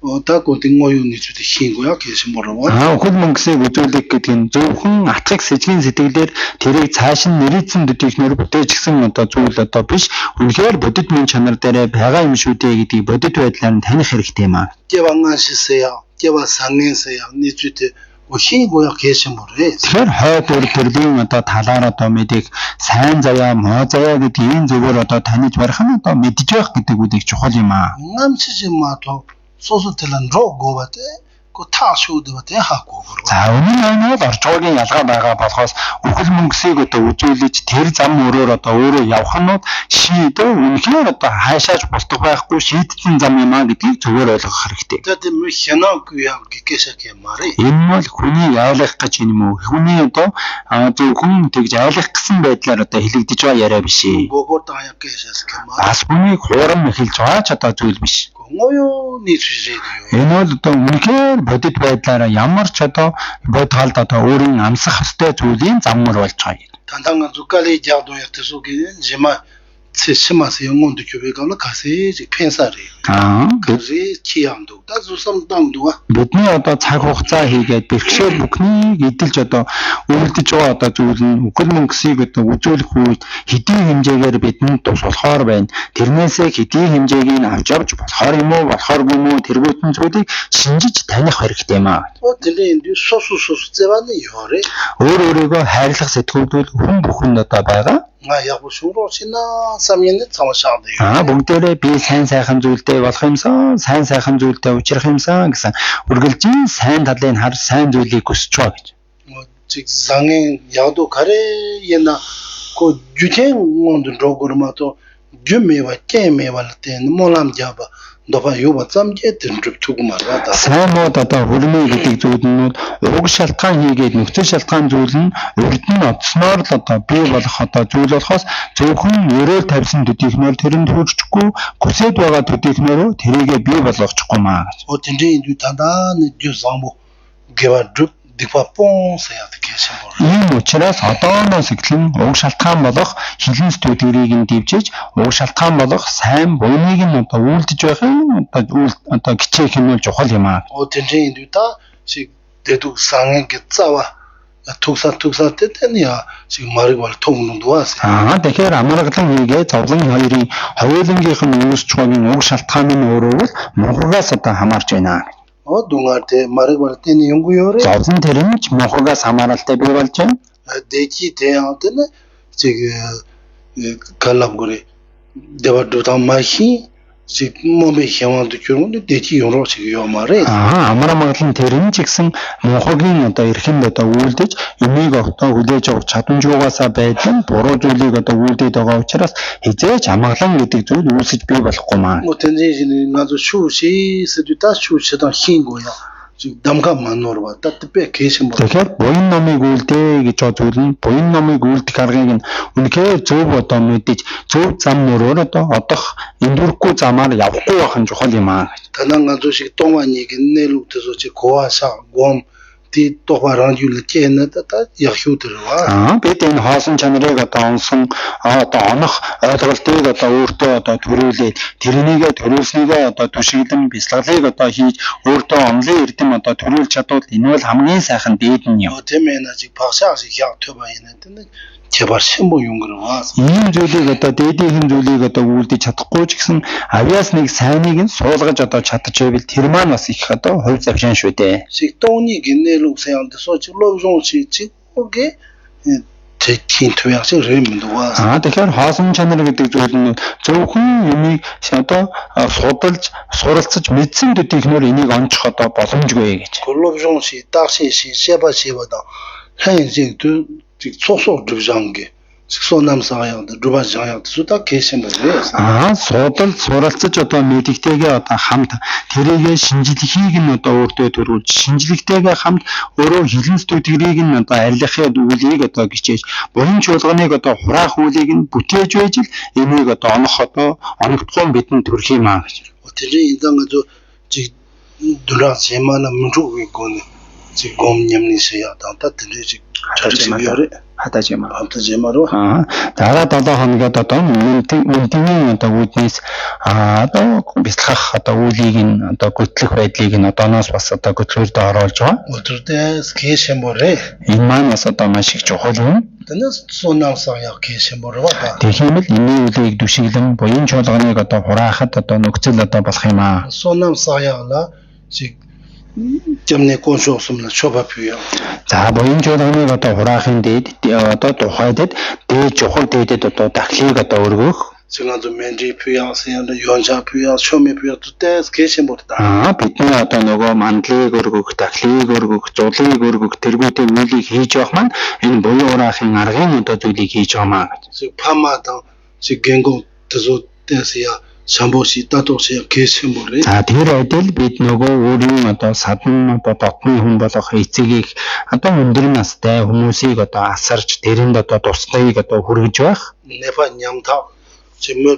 어다고 등고유니 주대 힘구야 계시 뭐라고 хөл мөнгөсийг үзүүлэх гэдэг нь зөвхөн атгах сэжгийн сэтгэлээр тэрийг цааш нь нэрийцэн төдийхнөр бүтээжсэн одоо зүйл одоо биш үнэхээр бодит мөн чанар дээр байгаа юм шүү дээ гэдгийг бодит байдлаар нь таних хэрэгтэй юм аа. 개방하시세요. 개방상행세요. 니 주대 오히고야 계시 뭐래. Тэгэхээр хойд өр төрлийн одоо талаар одоо мэдих сайн заяа муу заяа гэдэг энэ зөвөр одоо таних барих нь одоо мэдж байх гэдэг үгийг чухал юм аа. 남치지 마도 소소텔란 로고바데 그 타쇼도 같아 하고 그러고. За үнэн бол орж байгаагийн ялгаа байгаа болохоос үхэл мөнгөсийг одоо үзүүлж тэр зам өрөөр одоо өөрөө явах нь шийдөө үнэхээр одоо хаашааж болдог байхгүй шийдсэн зам юм а гэдгийг зөвөр ойлгох хэрэгтэй. 그때 뭐 현악이야 기계색이 말이. Энэ бол хүний айлах гэж юм уу? Хүний одоо зөвхөн тэгж айлах гэсэн байдлаар одоо хэлэгдэж байгаа яриа биш ээ. 그거 다야 기계색이 말. Бас хүний хурам эхэлж байгаа ч одоо зүйл биш. 뭐요 니수제요. Энэ бол одоо үнэхээр бодит байдлаараа ямар ч одоо бодгалд одоо өөрийн амсах хөстэй зүйлийн заммар болж байгаа. 단단한 주깔이 자도 약속이 지마 세심하세 영혼도 교회가는 가세 펜사리. 그지 치양도 다수 삼당도가 бидний одоо цаг хугацаа хийгээд бэрхшээл бүхнийг эдэлж одоо үлдэж байгаа одоо зүйл нь үхэл мөнгөсийг одоо үзүүлэх үед хэдийн хэмжээгээр бидэнд тус болохоор байна. Тэрнээсээ хэдийн хэмжээг нь авч явж болохоор юм уу болохооргүй юм уу тэргүүтэн зүйлийг шинжиж таних хэрэгтэй юм аа. 어들이 인디 소수소수 제반이 요래. Өөрөөгөө хайрлах сэтгүүлдүүл хүн бүхэнд одоо байгаа. 아 야부 수로 지나 3년에 참아샤데. Бүгдээрээ би сайн сайхан зүйлтэй болох юмсан, сайн сайхан зүйлтэй учрах юмсан гэсэн үргэлжийн сайн талын хар сайн зүйлийг хүсэж байгаа гэж. 뭐 직장에 야도 가래에나 그 주행 온도 로그마도 주메와 깨메와 때는 몰람 잡아 너가 요바 잠게 든럽 두고 말하다. Сайн мод одоо хөрмөө гэдэг зүйлнүүд уг шалтгаан хийгээд нөхцөл шалтгаан зүйл нь урд нь одсноор л одоо бий болох одоо зүйл болохоос зөвхөн өрөөл тавьсан төдийхнөр тэрэнд хөрчихгүй хүсэж байгаа төдийхнөрөө тэрийгэ бий болгочихгүй маа гэж. 어딘지 인도 단단히 주상모 개발죽 디파폰 세야트케션 볼. Ийм учраас одооноос эхлэн уг шалтгаан болох хилэн студиорыг нь дивжиж уг шалтгаан болох сайн буйныг нь одоо үйлдэж байхын одоо гिचээх юм бол чухал юм аа. 어딘지 인도다 지 대두 상행 개짜와 tuksa 때때니야 지금 말이고 통능도 왔어. Тэгэхээр амаргалан хийгээ зовлон хоёрын хоёулангийнх нь үүсч байгаагийн уг шалтгаан нь өөрөө л мохогоос одоо хамаарч байна. 동아테 말이고 때니 연구요래. Зовлон тэрэмж мохогоос хамааралтай бий болж байна. 대치 대한테는 지금 갈랍고리 대바도다 마히 지금 몸에 향한도 그런데 대치 여러 지금 말에. Амаргалан тэрэмж гэсэн мохогийн одоо эрхэнд одоо үйлдэж энийг одоо хүлээж авах чадамжуугаасаа байдсан буруу зүйлийг одоо үйлдээд байгаа учраас хизээч амгалан гэдэг зүйл үүсэж бий болохгүй маа. 어떤지 나도 수시 스두다 수시다 흰고야. 지금 담감만 놀아. 따뜻해 계신 분. Тэгэхээр буян номыг үйлдээ гэж байгаа зүйл нь буян номыг үйлдэх аргыг нь үнэхээр зөв одоо мэдээж зөв зам мөрөөр одоо одох эндүрхгүй замаар явахгүй байх нь чухал юм аа. 단단한 조식 동안이 내룩돼서 지 고아사 곰 디 똑바로를 깨는다 야휴 들어와. Бид энэ хоосон чанарыг одоо онсон одоо онох ойлголтыг одоо өөртөө одоо төрүүлээд тэрнийгээ төрүүлснийгээ одоо түшиглэн бяцлаглыг одоо хийж өөртөө онлын эрдэм одоо төрүүлж чадвал энэ бол хамгийн сайхан дээд нь юм. 때문에 아직 박사식 약 төбө 있는데 제발 신부 용거를 와서 Ийм зүйлийг одоо дээдийн зүйлийг одоо үйлдэж чадахгүй ч гэсэн авиас нэг сайныг нь суулгаж одоо чадчих байвал тэр маань бас их одоо хувь завшаан шүү дээ. 식동이 긴내룩 세한테 소치로 좀치 찍고게 제킨 투약식 레몬도 와서 Тэгэхээр хоосон чанар гэдэг зүйл нь зөвхөн юмыг одоо судалж суралцаж мэдсэн төдийхнөр энийг онцох одоо боломжгүй гэж. 글로 좀치 딱시시 셰바시보다 현직도 소소 주장게 소남사야도 주바자야도 수다 계신 거예요. Судалж суралцаж одоо мэдэгтэйгээ одоо хамт тэрийгэ шинжилгэхийг нь одоо өөртөө төрүүлж шинжилгэтэйгээ хамт өөрөө хилэн студиорыг нь одоо арилгахын үйлийг одоо гिचээж буян чуулганыг одоо хураах үйлийг нь бүтээж байж л энийг одоо оногдхон бидэнд төрөх юм аа гэж. 어떻게 인당가도 지 누라 제만은 문주고 있고는 지금 곰냠니서야 다들이 Хадаж юм. 암타제마로 Дараа 7 хоногод одоо үндэний одоо үүднээс одоо бяцлах одоо үйлийг нь одоо гүйтлэх байдлыг нь одооноос бас одоо гүйтлгүүрд оруулж байгаа. 어떨때 계셔보래. Энэ маань бас одоо маш их чухал юм. 근데 소남사야 계셔보러 봐. Тэгмэл энэ үйлийг дүшиглэн буян чуулганыг одоо хураахад одоо нөхцөл одоо болох юм аа. 소남사야라 지 점내 консорциумна шобапюя. За буян чуулганыг одоо хураахын дээд одоо тухайд дээд чухал дээдэд одоо дахлыг одоо өргөх. 지금 좀 맨지 피아스야 연자 피아 쇼미 피아 때스 계신 못다. бидний одоо нөгөө мандлыг өргөх, дахлыг өргөх, зулыг өргөх тэргүүтэй үйлийг хийж явах маань энэ буян ураахын аргын одоо зүйлийг хийж байгаа маа гэж. 지금 파마다 지금 갱고 드조 때스야 샴보시 따도시야 계신 모래. Тэр адил бид нөгөө өөрийн одоо садан одоо дотны хүн болох эцэгийг одоо өндөр настай хүмүүсийг одоо асарч тэрэнд одоо тусдыг одоо хүргэж байх. 네파 냠타 지금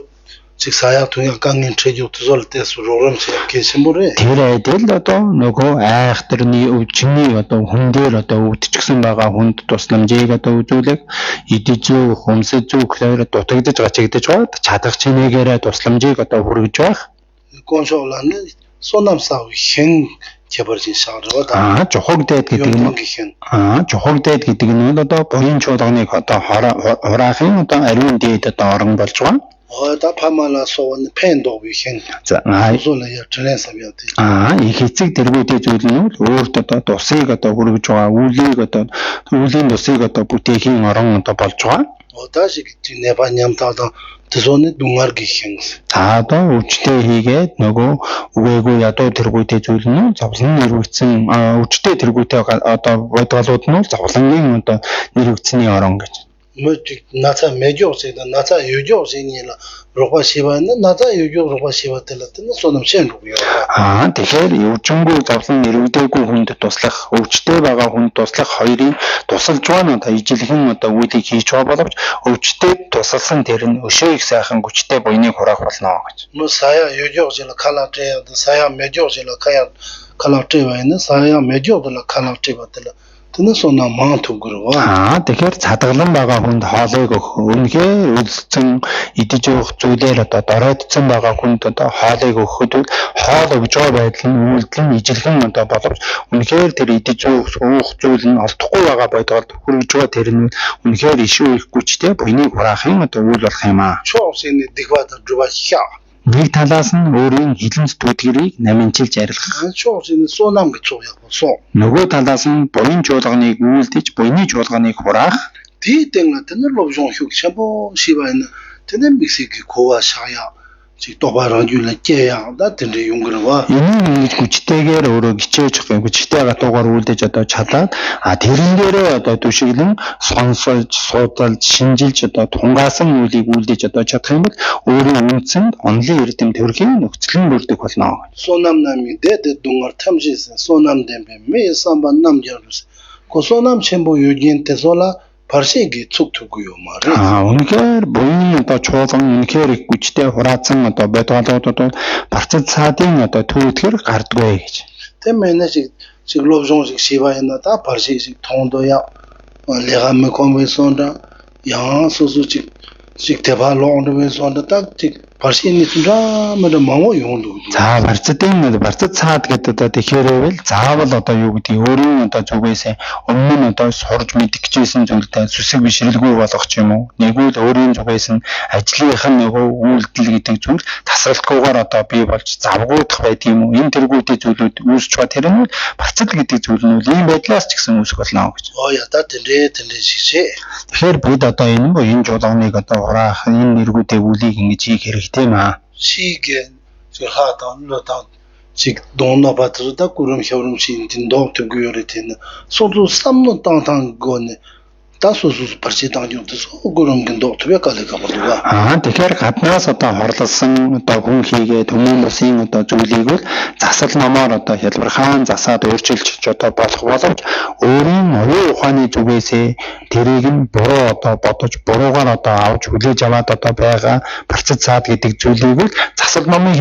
직사야 동양 강인 체조 드졸 때스 로름시야 계신 모래. Тэр адил одоо нөгөө айхтарны өвчний одоо хүн дээр одоо өвдчихсэн байгаа хүнд тусламжийг одоо үзүүлэх идэж хүмсэж зүгээр дутагдж гачигдж байгаа чадах чинээгээр тусламжийг одоо хүргэж байх. коншоланы 소남사위 행 개발진 샤르다. жухагдаад гэдэг нь жухагдаад гэдэг нь одоо буян чуулганыг одоо хураахын одоо ариун дээд одоо орон болж байгаа. 다 파마라 소원 펜도비 행. За 소소나야 트랜스비아티. их эцэг тэргүүтэй зүйл нь өөрт одоо тусыг одоо хүргэж байгаа үүлийг одоо үүлийн тусыг одоо бүтээхийн орон одоо болж байгаа. 다시 네바 냠타다 드존에 둥아르기 행. Одоо өвчтэй хийгээд нөгөө үгээгүй ядуу тэргүүтэй зүйл нь зовлон нэрвэгдсэн өвчтэй тэргүүтэй одоо бодгалууд нь зовлонгийн одоо нэрвэгдсэний орон гэж. 나차 매조세다 나차 유조세니라 로바시바는 나차 유조 로바시바텔라는 소놈 셴루요. Тэгэхээр өвчнгүү зовлон нэрвэгдээгүй хүнд туслах, өвчтэй байгаа хүнд туслах хоёрын тусалж байгаа одоо ижилхэн одоо үйлийг хийж байгаа боловч өвчтэй тусалсан тэр нь өшөө их сайхан хүчтэй буйныг хураах болно гэж. 사야 유조세라 칼라트야 사야 매조세라 칼라트야는 사야 매조들라 칼라트바텔라 тэний сона маанту гөрөө. Тэгэхээр цадгалан байгаа хүнд хоолыг өгөх, үнэхээр үлдсэн идэж уух зүйлээр одоо дороодсон байгаа хүнд одоо хоолыг өгөхөд хоол өгж байгаа байдал нь үйлдэл нь ижилхэн одоо боловч үнэхээр тэр идэж уух зүйл нь олдохгүй байгаа байдалд хүргэж байгаа тэр нь үнэхээр ишүү их хүчтэй буйныг хураахын одоо үйл болох юм аа. Чоосны дэгвата жувахя. Нэг талаас нь өөрийн хилэн зүтгэрийг наминчилж арилгах. Чоосны сонам гэж яах. Нөгөө талаас нь буян чуулганыг үйлдэж буйны чуулганыг хураах. Дийдэн тэнд ловжон хюг шамбо шивайн тэнд миксиг коа шая 지 도바랑 줄레케야 다든지 용그러와 энэ хүчтэйгээр өөрөө гिचээж хүчтэй гатуугаар үлдээж одоо чадаад тэрэн дээрээ одоо түшиглэн сонсож суудалж шинжилж одоо тунгаасан үйлийг үлдээж одоо чадах юм бол өөрийн үнцэнд онлын эрдэм төрхийн нөхцөл нь бүрдэх болно. 소남남이 대대 동ар 탐지스 소남댐베 매 삼반 남자루스 고소남 첨부 유진테 솔라 паршиги цугтуггүй юм аа. Үнэхээр буйны одоо чуулган үнэхээр их хүчтэй хураацсан одоо бодгалуудад барцад цаадын одоо төрөлтгөр гардгүй гэж. Тэмээнэ чигловжонжиг шивайна та паршиг тондоя легаме конвенсионда яа сусучи 식대발로온드면서 딱 발신이 준다면 망어 용도. За барцад цаад гэдэг одоо тэгэхээр заавал одоо юу гэдэг өөрийн одоо зүгээсээ өмнө нь одоо сурж мэдчихсэн зүйлтэй сүсэг бишрэлгүй болгох юм уу? Нэгвэл өөрийн зүгээс нь ажлынх нь нөгөө үйлдэл гэдэг зүйл тасралтгүйгээр одоо бий болж завгуудах байдаг юм уу? Энэ тэргүүтэй зүйлүүд үүсч байгаа тэр нь барцад гэдэг зүйл нь ийм байдлаас ч гэсэн үүсэх болно гэж. Яда тэнэ шишээ. Тэгэхээр бид одоо энэ буян чуулганыг одоо хураах энэ нэргүүдээ үлийг ингэж хийх хэрэгтэй маа. 시계 저 하다 너다 직 돈나 받으다 구름 혀름신 딘도 뜨고요래 되는 소도 삼노 땅땅 거네 다소수 парчидан 구름 딘도 뜨베 갈래가 болуга. Тэгэхээр гаднаас одоо хорлолсон одоо хүн хийгээд хүмүүн усын одоо зүйлийг бол засал номоор одоо хэлбэрхаан засаад өөрчилж одоо болох боловч өөрийн оюун ухааны зүгээсээ тэрийг нь буруу одоо бодож буруугаар одоо авч хүлээж аваад одоо байгаа парчид цаад гэдэг зүйлийг бол засал номын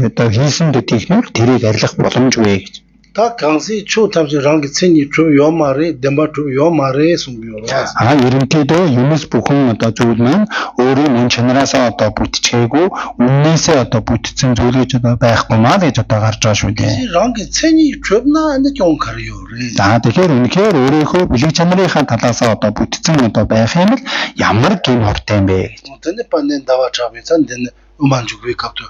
одоо хийсэн төдийхнөр тэрийг арилгах боломжгүй гэж. 다 강시 초탐지 랑기 цэний чуу ёмаре дембату ёмаре сумбио. Ерөнхийдөө юмс бүхэн одоо зүйл маань өөрийн мөн чанараасаа одоо бүтчихээгүй үннээсээ одоо бүтцэн зүйл гэж одоо байхгүй маа гэж одоо гарч байгаа шүү дээ. 랑기 цэний чууна энд юм карьёре. Тэгэхээр үнэхээр өөрийнхөө бэлэг чанарынхаа талаасаа одоо бүтцэн одоо байх юм бол ямар гин хортой юм бэ гэж. Тэнд панен даваа чавсан дэн уманжгүй капто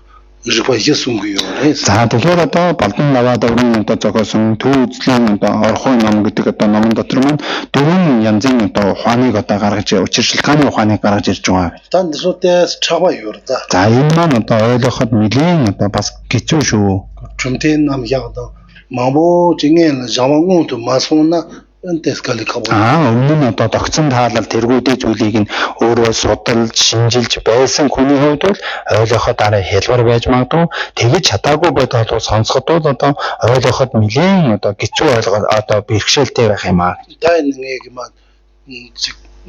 Rikwa yesungu yore. За тэгэхээр одоо Балдан Лаваад өрн одоо зохиосон төв үзлийн одоо орхон ном гэдэг одоо номон дотор маань дөрвөн янзын одоо ухааныг одоо гаргаж учиршилгааны ухааныг гаргаж ирж байгаа. Танд шуутэс чава yore да. За энэ маань одоо ойлгоход нэлээд одоо бас хэцүү шүү. Чумтэн нам ягда мабо жинген жавангууд масуна энтэскали кабо. Өмнө нь одоо тогтсон таалал тэргүүдээ зүйлийг нь өөрөө судалж, шинжилж байсан хүний хувьд бол ойлгоход арай хялбар байж магадгүй. Тэгэж чадаагүй бодол сонсоход бол одоо ойлгоход нэлээд одоо хэцүү ойлгоод одоо бэрхшээлтэй байх юм аа. Тай нэг маа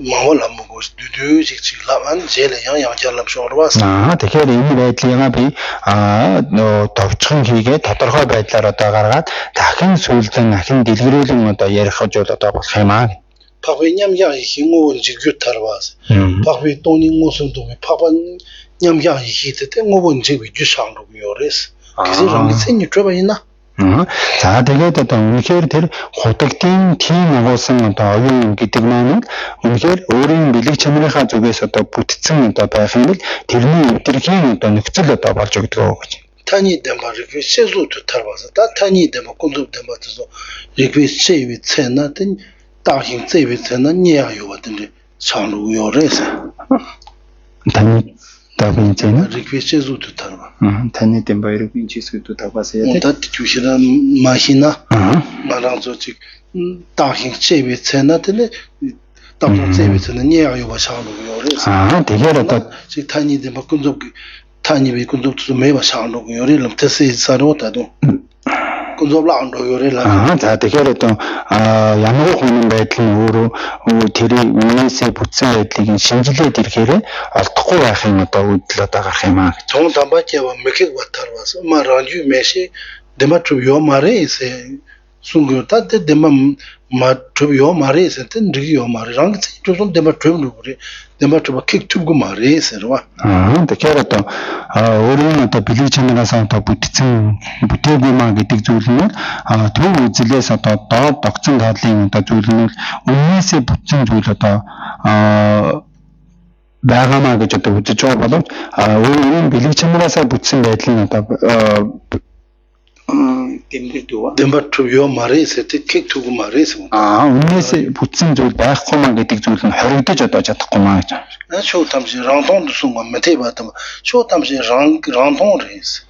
мавал амгоос дүдүү чиглаван зэл ян жаалам шорвас. Тэгэхээр энэ байдлыг би товчхон хийгээд тодорхой байдлаар одоо гаргаад дахин сүүлдэн ахин дэлгэрүүлэн одоо ярих гэж бол одоо болох юм аа. Папа ням яа хингуун жигү тарвас. Папа тони мосун 도 папа ням яа хитэт ngobon жиг жишанг 요레스. 그래서 랑이센이 줘봐이나. За тэгээд одоо үнэхээр тэр худагдын тийм агуулсан одоо оюун гэдэг маань үнэхээр өөрийн бэлэг чанарынхаа зүгээс одоо бүтцэн одоо байх юм бол тэрний өвдөрхийн одоо нөхцөл одоо болж өгдөг гэж. Таны дэмбарыг сезүүт тарваса та таны дэм концепт дэмбатсо реквесчеви ценатын дахин цеви цена не аюватын чанруу 요레스. Таны 답은 이제는 리퀘스트 주도 tarwa. Таны дэмбарыг инчисгүүд таваас яадаг. Тат түшрэ машина. Маран зочиг дахин цеви ценатын дахин цеви цена не аюва чанруу 요레스. Тэгэхээр одоо 지 таны дэм концепт tani bi kunzup tu meba shaano ko yore lam tese saro ta do kunzup la ando yore la за тэгэхээр одоо ямар хүн байдал нь өөрөө тэрийг үнээсээ бүтсэн байдлыг шинжилээд ирэхээр олдохгүй байхын одоо үйл одоо гарах юм аа. 정 담바티와 메케 와타르와서 마란주 메시 데마투 요 마레세 숭고타 데마 마투 요 마레세 땐 리기 요 마레랑 좀 데마투 누구리 데마투 킥투고 마레세와 тэгэхээр одоо өөрийн одоо бэлэг чанараас одоо бүтцэн бүтээгүй маа гэдэг зүйл нь төв үзлээс одоо доод тогтсон тааллын одоо зүйл нь өмнөөсөө бүтсэн зүйл одоо байгаамаа гэж одоо үзэж байгаа боловч өөрийн бэлэг чанараас бүтсэн байдал нь одоо 데마투 요 마레세 킥투고 마레세 өмнөөсөө бүтсэн зүйл байхгүй маа гэдэг зүйл нь хоригдож одоо чадахгүй маа гэж. 쇼 탐시 랑동 송과 메테바담 쇼 탐시 랑동 레스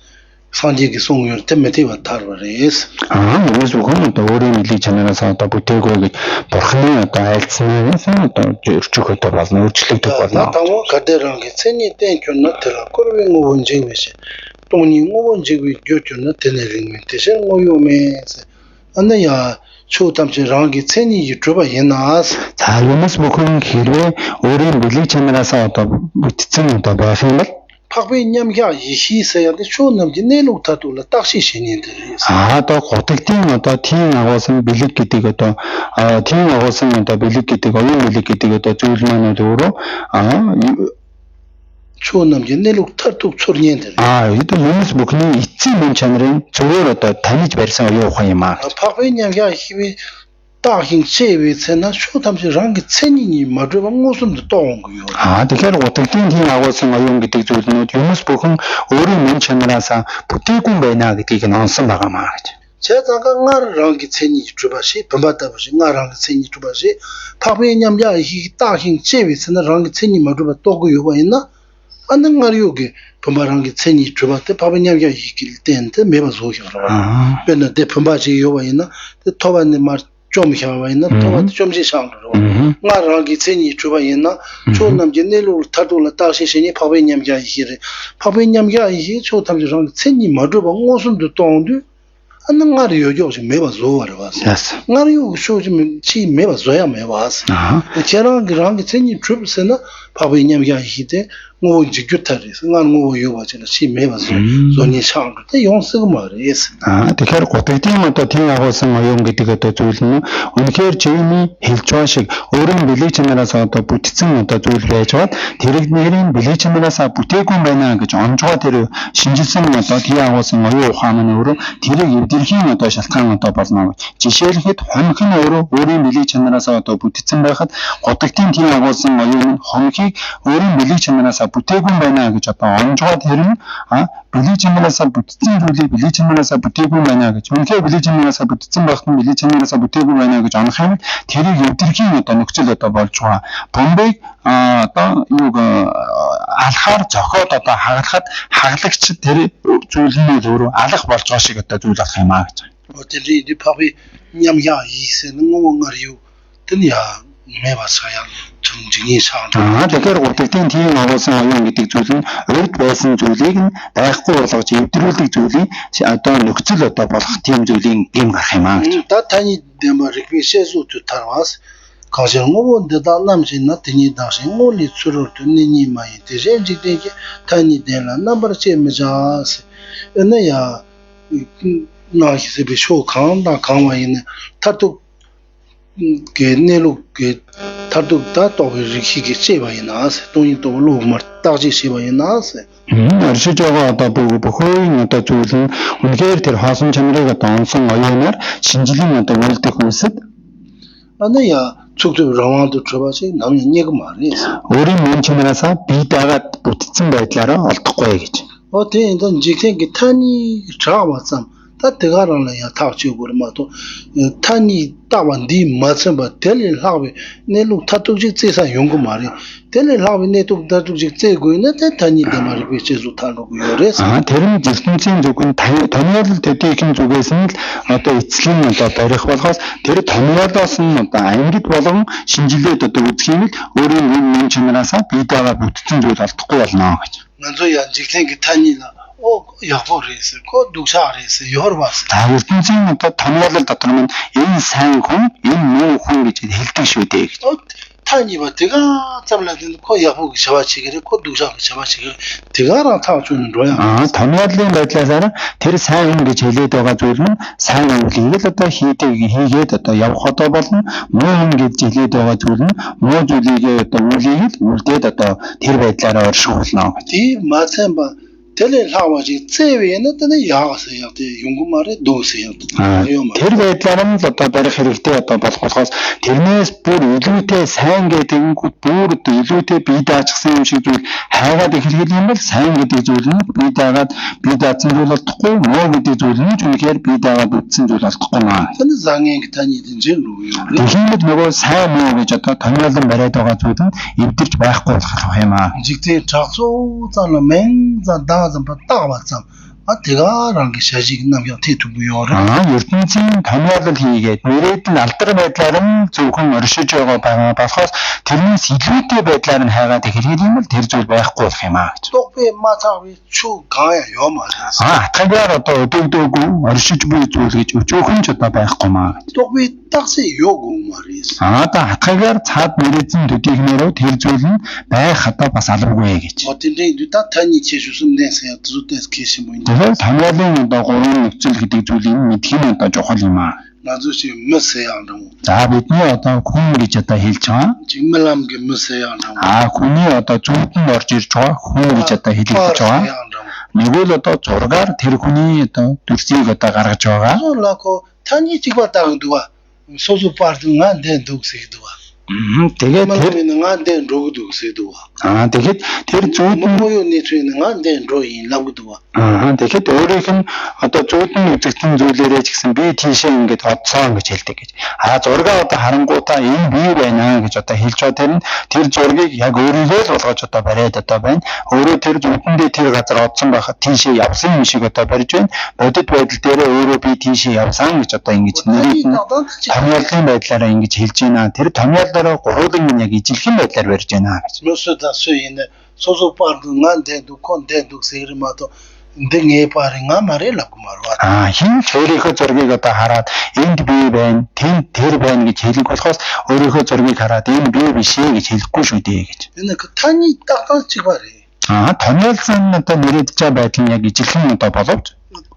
산지기 송요 때 메테바 타르레스 그래서 그건 또 өөрийн бэлэг чанараас одоо бүтээгүй гэж бурхны одоо айлцнаас одоо өрчих одоо болно өөрчлөгдөх болно. тамо кадеранги цэни тэнчүнэ тэла корвэн уунжиг биш тони уунжиг жөчүнэ тэнэрин тэшэн моюмэс анная 쇼 탐시 랑기 цэни 유튜브 янаас за юмс бүхэн хэрвээ өөрийн бэлэг чанараас одоо бүтцэн одоо байх юм бол пагби нямга ихисэяд 쇼 намжи нэлугтатула такси шинэдэрээс одоо гутагдын одоо тийм агуулсан бэлэг гэдэг одоо тийм агуулсан одоо бэлэг гэдэг оюун бэлэг гэдэг одоо зүйл маань өөрөө 쇼 намжи нэлугтатуг чурнэдэр это юмс бүхний эцсийн мөн чанарын зөвөр одоо таньж барьсан оюун ухаан юм аа. пагби нямга ихи дахин цэви цэна 쇼 탐시 랑기 цэниний мадрэва ngusumд тоонгүй. Тэгэхээр гутагдын тийм агуулсан оюун гэдэг зүйлнүүд юмс бүхэн өөрийн мөн чанараас бүтээгүй байна гэдгийг нь онсон байгаамаа гэж. 제가 나랑기 цэни 주바시 범바다버시 나랑기 цэ니 주바시 пагби нямга ихи дахин цэви цэна 랑기 цэ니 мадрэва тооггүй юу байна? 안는 말이오게 범바랑기 цэ니 주바테 пагби нямга ихил тэнте 메바 зоохиороо. бэнэ дэ 범바지 юу байна? дэ тованы мар 좀 향하이나 또 좀지 상으로 나랑기 цэни 주바이나 초남제 내로 타도라 다시시니 파베냠자 이히레 파베냠자 이히 초탐지랑 цэни 마르바 ngosum도 똥도 안는 말이 요즘 매바 조어라 봤어 나리오 쇼좀 치 매바 조야 매바스 제랑 그랑기 цэ니 주브스나 파베냠자 이히데 뭐 지규타리스 나는 뭐 요바잖아 치 매바스 존이 상도 때 용쓰고 말이스 тэгэхээр гутагдын одоо тийм агуулсан оюун гэдэг одоо зүйл нь үнэхээр живний хэлж байгаа шиг өөрийн бэлэг чанараас одоо бүтцэн одоо зүйл байж байгаа тэрэг нэрийн бэлэг чанараас бүтээгүй байна гэж онж байгаа тэр шинжилсэн одоо тийм агуулсан оюун ухаан нь өөрөө тэрэг эвдэрхийн одоо шалтгаан одоо болно гэж жишээлхэд хомх нь өөрөө өөрийн бэлэг чанараас одоо бүтцэн байхад гутагдын тийм агуулсан оюун хомхийг өөрийн бэлэг чанараас бүтээгүй байна гэж одоо онжгоод хэрнэ бэлий чимээсээ бүтцэн зүйлийг бэлий чимээсээ бүтээгүй байна гэж үнэхээр бэлий чимээсээ бүтцэн байх нь бэлий чимээсээ бүтээгүй байна гэж онох юм тэрийг эвдэрхийн одоо нөхцөл одоо болж байгаа. Бомбыг одоо юуг алхаар зохиод одоо хагалахад хагалагч тэр зүйлийг өөрөө алах болж байгаа шиг одоо зүйл болох юм гэж. 어딜리 리파비 냠야 이세는 ngongariu tnya мэвасая 정정이 상. Тэгэхээр гутагтын тийм агуулсан оюун гэдэг зүйл нь урд байсан зүйлийг нь байхгүй болгож эвдрүүлэх зүйлийн одоо нөхцөл одоо болох тийм зүйлийн гим гарах юм аа гэж. Та таны демарикви шэзут тарвас 가정으로 대다 남신나 드니 다시 몰리 추르 드니 마이 대전직되게 타니 되나 넘버 체메자스 에네야 나히세 비쇼 칸다 칸와이네 타투 게네로 게 타투 다토 리히게 세바이나스 돈이 도로 마르타지 세바이나스 оршижбайгаа одоо бүхний одоо зүйл нь үнэхээр тэр хаасан чанарыг одоо онсон оюунаар шинжилгээ одоо үйлдэх үсэд 아니야 축적 라마도 줘봐지 남이 얘기 말이야. өөрийн мөн чанараасаа бие дагаад бүтцэн байдлаараа олдохгүй гэж. 어때 인도 지खे기 타니 잡았삼. 다 대가라야 타치고르마도 타니 따완디 맞선바 텔릴 하베 내로 타투직 제사 연구 말이 텔릴 하베 내도 타투직 제고이네 타니 데마리 베체주 타노고 요레스 тэрэн ертөнцийн зүгэн томьёолол төдийхөн зүгээс нь одоо эцлийн одоо барих болохоос тэр томьёолоос нь одоо ангид болгон шинжилээд одоо үзэх юм л өөрийн мөн чанараасаа бие дагаа бүтцэн зүйл олдохгүй болно гэж. 난저야 지खे기 타니라 яхорээс кодушаарээс ёрвас ертөнцийн одоо томьёолол дотор нь энэ сайн хүн энэ муу хүн гэж хэлдэг шүү дээ гэж. 타니바 대가 잡라든 코 야부 샤바치기를 코두샤 샤바치기 대가랑 타주는 거야. томьёолын байдлаар тэр сайн хүн гэж хэлээд байгаа зүйл нь сайн үйлийг л одоо хийгээд одоо явах одоо болно. Муу хүн гэж хэлээд байгаа зүйл нь муу зүйлийг одоо үйлийг л үлдээд одоо тэр байдлаараа оршуулна. 디 마셈바 텔레 하와지 제외는 때는 야가서야 돼 용구말에 도세요. Тэр байдлаар нь л одоо барих хэрэгтэй одоо болох болохоос тэрнээс бүр илүүтэй сайн гэдэг нь бүр илүүтэй бие даачсан юм шиг зүйл хайгаад эхлэх юм бол сайн гэдэг зүйл нь бие даагаад бие даацсан зүйл болохгүй муу гэдэг зүйл нь үнэхээр бие даагаад үтсэн зүйл болохгүй наа. 근데 장애 기타니든 제로요. Тэгэхээр нөгөө сайн муу гэж одоо томьёолон бариад байгаа зүйл нь эвдэрч байхгүй болох юм аа. 직대 작소 자나 맹자 다자 따와참 대가랑 게 샤지기 남겨 태투부여라. ертөнцийн томьёолол хийгээд мөрөөд нь алдар байдлаар нь зөвхөн оршиж байгаа болохоос тэрнээс илүүтэй байдлаар нь хайгаад эхлэх юм бол тэр зүйл байхгүй болох юм аа гэж. 똑베 마차위 추 가야 요마스. атгаар одоо өдөгдөөгүй оршиж буй зүйл гэж өчөөхөн ч одоо байхгүй маа гэж. 똑베 딱세 요고 말이스. одоо атгаар цаад мөрөөдсөн төдийгнөрөө тэр зүйл нь байх одоо бас албагүй гэж. 어딘데 누다 타니 제수숨 내세요. 두두데스 계시 뭐인데. Тэгэхээр томьёолын одоо гурван нөхцөл гэдэг зүйлийг мэдэх нь одоо чухал юм аа. 나주시 메세야는 За бидний одоо хүн гэж одоо хэлж байгаа. 정말람게 메세야는 хүний одоо зүудэнд орж ирж байгаа хүн гэж одоо хэлж байгаа. Нэгвэл одоо зургаар тэр хүний одоо төрсийг одоо гаргаж байгаа. 솔라코 타니 찍었다고 누가 소수 파르등한 된 독색도와 тэгээд тэр 능한데 로그도 세도와 тэгэхэд тэр зүудэнд 뭐요 니트능한데 로인 라고도와 тэгэхэд өөрийнх нь одоо зүудэнд үзэгдсэн зүйлээрээ ч гэсэн би тийшээ ингэж одцоо гэж хэлдэг гэж. Зургаа одоо харангуудаа энэ бий байна гэж одоо хэлж байгаа тэр зургийг яг өөрийгөө л болгож одоо бариад одоо байна. Өөрөө тэр зүудэндээ тэр газар одсон байхад тийшээ явсан юм шиг одоо барьж байна. Бодит байдал дээрээ өөрөө би тийшээ явсан гэж одоо ингэж нэрийг томьёолын байдлаараа ингэж хэлж байна. Тэр томьёолоор гурван яг ижилхэн байдлаар барьж байна гэж. 로스다 수인의 소수 파르등한데 두콘데 독세르마도 댕에 파르가 말이라고 말와. хин өөрийнхөө зургийг одоо хараад энд бий байна, тэнд тэр байна гэж хэлэх болохоос өөрийнхөө зургийг хараад энэ бий биш ээ гэж хэлэхгүй шүү дээ гэж. 근데 그 타니 딱딱 찍어래. томьёолсон одоо мөрөдж байгаа байдал нь яг ижилхэн одоо боловч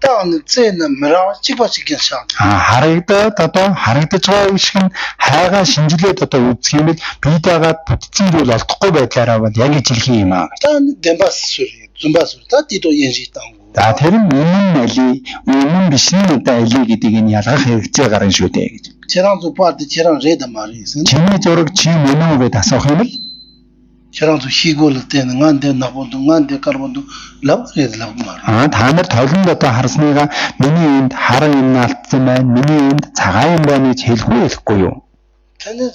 тааны цэна мраа чипачигийн шаа. харагдаад одоо харагдаж байгаа шиг нь хайгаа шинжилээд одоо үзэх юм бол бие дагаад бүтцэн зүйл олдохгүй байдлаараа бол яг ижилхэн юм аа. тааны дембас сүри зумбас та тидо янжи тангу. Тэр нь өмнө биш нь одоо алий гэдгийг нь ялгах хэрэгцээ гарна шүү дээ гэж. Чиран зупад чиран рэда марис. Чиний зураг чи мөн үү гэж асуух юм бол 저랑도 희고를 때는 안돼 나본도 안돼 까르본도 랍레드 랍말. Та нар тоглонд одоо харсныгаа миний энд харан юм алдсан байна. Миний энд цагаан юм байна гэж хэлэхгүй хэлэхгүй юу? 근데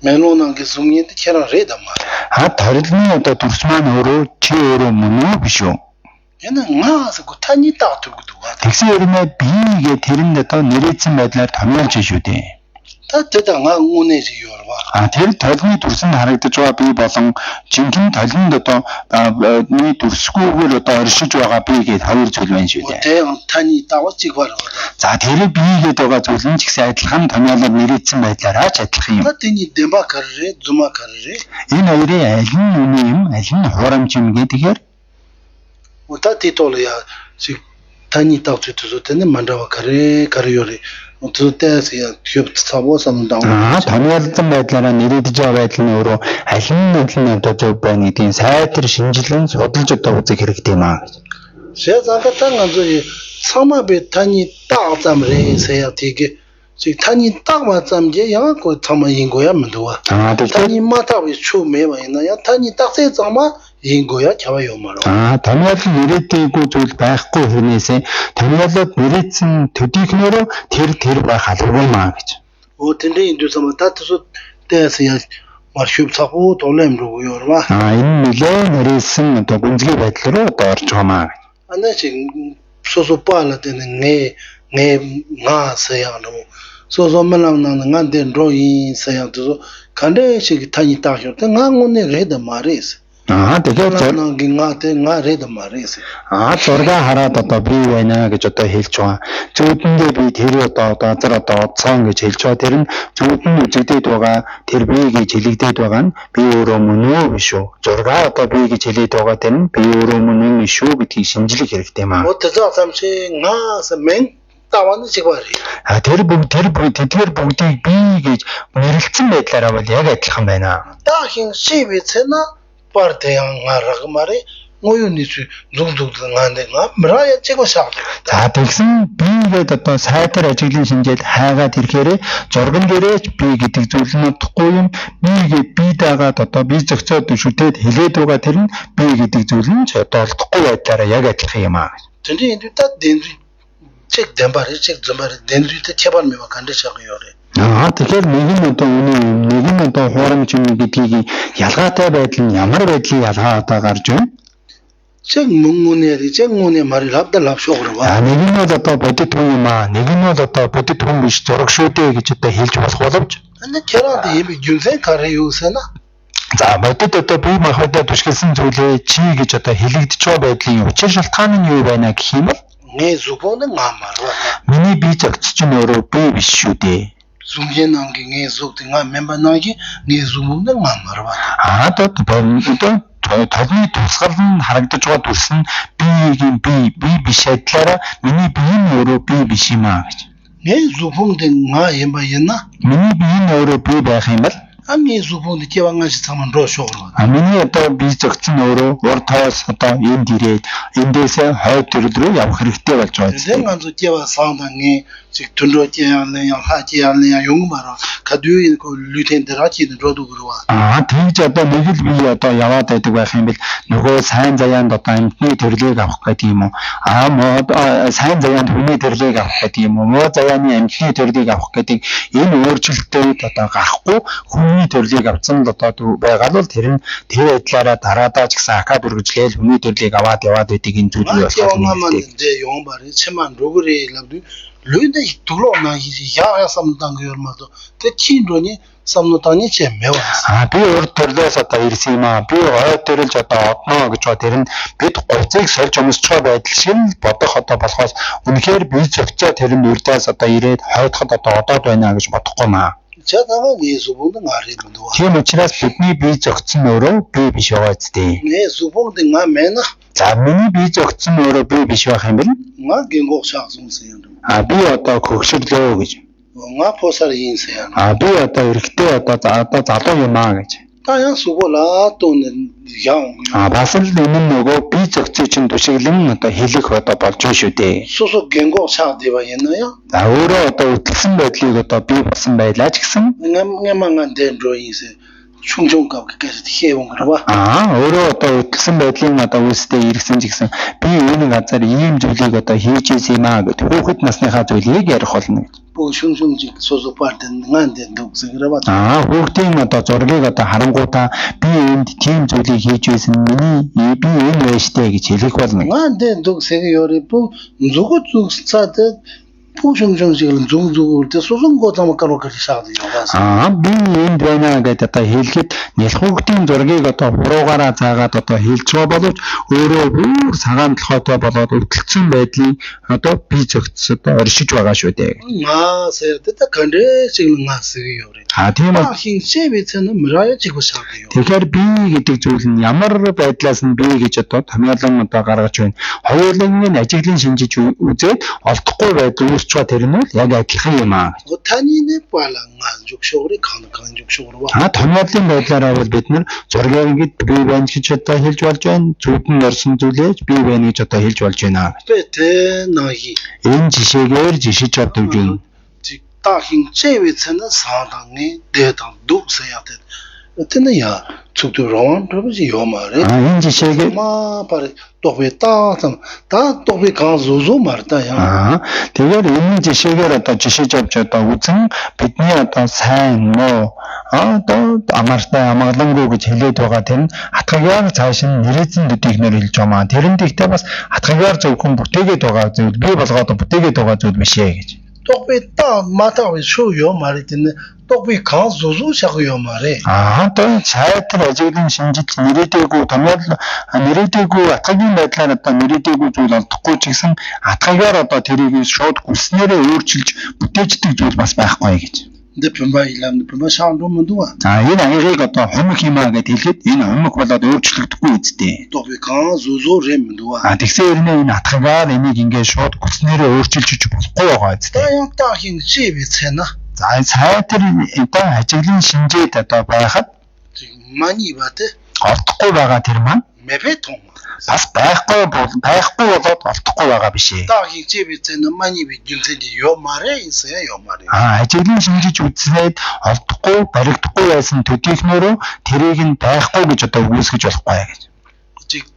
메노는 게 숨이데 저랑 레다 말. Торилны одоо төрс маань өөрөө чи өөрөө мөн үү биш үү? 얘는 나서 그 탄이 딱 들고도 와. Тэгсэн хэрнээ биегээ тэрэнд одоо нэрээдсэн байдлаар томьёолж шүү дээ. 다 대당한 운에지 요르와. Тэр толгойн төрсөн харагдаж байгаа бие болон жинхэнэ толгойд одоо миний төрсгүйгээр одоо оршиж байгаа бие гээд хоёр зүйл байна шүү дээ. 대양 탄이 따왔지 거라. За тэр биегээд байгаа зүйл нь ч гэсэн адилхан томьёолоор нэрээдсэн байдлаараа ч адилхан юм. 나더니 덴바 카르레 주마 카르레. Энэ хоёрын аль нь үнэ юм, аль нь хуурамч юм гэдгээр 우타 티톨이야. 지 탄이 따왔지도 되는 만다와 카레 카르요리. 어떻게서야 튜브 사보서는 다운. томьёолсон байдлаараа нэрээдэж байгаа байдал нь өөрөө аль нь одоо зөв байна гэдгийг сайтар шинжилэн судалж одоо үзэх хэрэгтэй юм аа. 세상같은 건지 참아베 탄이 따잠래 세야 되게 지 탄이 딱 맞잠게 양고 참아 인고야 문도와. 탄이 마타비 추메바 있나야 탄이 딱세 참아 인고야 잡아요 말로. томьёол нэрээдээгүй зүйл байхгүй хэрнээсээ томьёолоод нэрээдсэн төдийхнөрөө тэр байх албагүй маа гэж. 근데 인도서만 다투서 때서야 маршрут цагуу толем руу ёрва. Энэ нэлээ нэрээсэн одоо гүнзгий байдал руу одоо орж байгаа маа. 아나지 소소빠라 되는 네 나서야로 소소만나는 간데 로인 서야도 간데식 타니 따셔. 나고네 레드 마레스. Тэгэхээр nga red mares. Зургаа хараад одоо би байна гэж одоо хэлж байгаа. Зүүдэндээ би тэр одоо газар одоо цаан гэж хэлж байгаа. Тэр нь зүүдэнд үзэгдээд байгаа тэр би гэж хэлэгдээд байгаа нь би өөрөө мөн үү биш үү? Зургаа одоо би гэж хэлээд байгаа тэр нь би өөрөө мөн үү биш үү гэдгийг шинжлэх хэрэгтэй маа. 어떠자 잠시 나서 맹 따와는 지거리. Тэр бүгдийг би гэж нэрлэлсэн байдлаараа бол яг адилхан байна. 다힌 시비체나 партиан гаргамари моюнис зүгдүгдэнгаан데 мрая чего шаа. За тэгсэн бигээд одоо сайтар ажиглан шинжээд хайгаад ирэхээр зурган дээрээч би гэдэг зүйл нь утгагүй юм. Бигээд би дагаад одоо би зөкцөөд шүтээд хэлээд байгаа тэр нь би гэдэг зүйл нь ч одоо олдохгүй байдлаараа яг адилхан юм аа. Тэний эндүтэ дэнри чек дэмбари чек зэмбари дэнритэ чабан мэва кандашаг ёре. Тэгэхээр нэг нь одоо үнэ юм, нэг нь одоо хуурамч юм гэдгийг ялгаатай байдал нь ямар байдлыг ялгаа одоо гарч байна? Чэг мөнгөний марил хавдал авшогроо. Нэг нь бол одоо бодит хүн юм аа, нэг нь бол одоо бодит хүн биш зураг шүү дээ гэж одоо хэлж болох боловч. Тэраад ийм жүнсэн карэ юусана. За бодит одоо бие махбодоо түшгэлсэн зүйлээ чи гэж одоо хэлэгдэж байгаа байдлын учир шалтгаан нь юу байна гэх юм бол? Нэ зүгөөнд нгаамаар. Миний бие зөгч чинь өөрөө би биш шүү дээ. Зумжэнангийн нэ зүгт nga мембанаги нэ зүгөөнд нгаамаар ба. Толны тусгал нь харагдаж байгаа төрс нь биеийн би биш адилаараа миний бие нь өөрөө би биш юм аа гэж. Нэ зүгөөнд nga юм ба яна. Миний бие нь өөрөө би байх юм бол Ами зүгөөнд тийвангаш цаман руу шогроо. Миний одоо бие зөгцөн өөрөө урд тоос одоо энд ирээд эндээсээ хойд төрөл рүү явах хэрэгтэй болж байгаа. Тэгэн ганц тийва саанданги zik tunro tiyaale ya hajiyaale ya yongmaro kadui ko luten derachi rodu гурва. Тэгж одоо нэг л би одоо яваад байдаг байх юм бэл нөгөө сайн заяанд одоо амтны төрлийг авах гэдэг юм уу? Сайн заяанд хүний төрлийг авах гэдэг юм уу? Муу заяаны амтны төрлийг авах гэдэг энэ өөрчлөлтөд одоо гарахгүй хүний төрлийг авсан л одоо байгаа л тэр нь тэр байдлаараа дараадаа ч гэсэн акад үргэлжлээл хүний төрлийг аваад яваад байдаг энэ зүйл юу болох юм бэ? Yongmaro чеман рогри лавду Лүдэ турона яа самдан гэрмадо тэ чинрони самнотаны чемэва. Би урд төрлөөс одоо ирсэн юм аа. Би ойд төрлж одоо одноо гэж бод тэр нь бид говцыг сольж өмсч байгаа байдал шиг л бодох одоо болохоос үнэхээр би зөвхөн тэр нь урдаас одоо ирээд хойдоход одоо одоод байна гэж бодохгүй маа. Чатава нээсүбүнд гарыг мөн. Тийм учраас бидний бие зөгцсөн өөрөө би биш байгаа зү. Нээсүбүнд nga мэнэ. За миний бие зөгцсөн өөрөө би биш байх юм бэл. Nga гингох шахсунсан юм. Би одоо хөгшөрлөө гэж. Nga посар хийсэн. Би одоо эрэгтэй одоо залуу юм аа гэж. Таян сугола тонн яан. Бас л энэ нөгөө бие зөгцөө чинь түшиглэн одоо хэлэх одоо болж шүү дээ. Сусо гингох шаадива яна. Өөрөө одоо үтэлсэн байдлыг одоо би басан байлаа ч гэсэн. Нэманган дэндроо ийсэ. 충종값 그까지 해본 거라 봐. өөрөө одоо үтгсэн байдлын одоо үүсдээ иргсэн ч гэсэн би үүний газар ийм зүйлийг одоо хийж ийсэн юм аа гэдэг хүүхэд насныхаа зүйлийг ярих болно. 뭐 충종직 소소 파트는 난데 독서 그래 봐. хүүхдийн одоо зургийг одоо харангуудаа би энд тийм зүйлийг хийж ийсэн миний би энэ байштай гэж хэлэх болно. 난데 독서가 요리 뭐 누구 독서자들 부충종직을 중중을 때 소송 고담을 가로까지 사도 요가서. би энд байна гэдэг одоо хэлэхэд нэлх хүүхдийн зургийг одоо хуруугаараа заагаад одоо хэлж байгаа боловч өөрөө бүр цагаан толгойтой болоод өвдөлтсөн байдлын одоо бие зөгцөд оршиж байгаа шүү дээ. 세다 간데 지금 나스요 요리. Тийм үү. хинчээвэцэн мрая чигөө саадё. Тэгэхээр би гэдэг зүйл нь ямар байдлаас нь би гэж одоо томьёолон одоо гаргаж байна. Хоёулангийн ажиглын шинжиж үзээд олдохгүй байдал үүсч байгаа тэр нь яг адилхан юм аа. 타니네 빨랑아 죽쇼리 칸칸 죽쇼로 와. Томьёолын байдлаараа бол бид нар зургийг ингэж би байна гэж одоо хэлж болж байна. Зүудэн орсон зүйлээж би байна гэж одоо хэлж болж байна. 베테 나기. Энэ жишээгээр жишиж авдаг юм. 다 хинчээвэцэн 사당에 대당 독서야 돼. 어때냐? 죽도록 그러지 요마래. Энэ жишээгээр 마 바래 또베다 다 또베 가조조 말다야. тэгэхээр энэ жишээгээр одоо жишиж авч одоо үзэн бидний одоо сайн муу одоо амартай амгалангүй гэж хэлээд байгаа тэр нь хатгагаар цааш нь нэрэтэн дэдигнэр хэлж байгаа. Тэрэн дэхтэй бас хатгагаар зөвхөн бүтээгээд байгаа зүйл бий болгоод бүтээгээд байгаа зүйл биш ээ гэж. 또베다 마타위 쇼요 말이든 또베 가조조 샤고요 말에. Одоо цайтар ажиглан шинжил нэрээдээгүй томьёол нэрээдээгүй атгагийн байдлаар одоо нэрээдээгүй зүйл олдохгүй ч гэсэн атгагаар одоо тэрийг шууд хүснээрээ өөрчилж бүтээждэг зүйл бас байхгүй гэж. дэпэмба илам дэпэмба шаандумд дуа. Энэ аягийг одоо хомик юмаа гэж хэлэхэд энэ хомик болоод өөрчлөгдөхгүй үсттэй. 또베 가조조 렘 дуа. Тэгсэн хэрнээ энэ атгагаар энийг ингээд шууд хүснээрээ өөрчилж болохгүй байгаа үсттэй. 다 хинчээвэцэн цайтар одоо ажиглан шинжээд одоо байхад 많이 봐대. олдохгүй байгаа тэр маань 매배통. бас байхгүй болоод олдохгүй байгаа биш ээ. 다 хинчээвэцэн 많이 비준세지 요 말에 있어요 요 말에. ажиглан шинжиж үзээд олдохгүй баригдахгүй байсан төдийхнөрөө тэрийг нь байхгүй гэж одоо үгүйсгэж болохгүй гэж.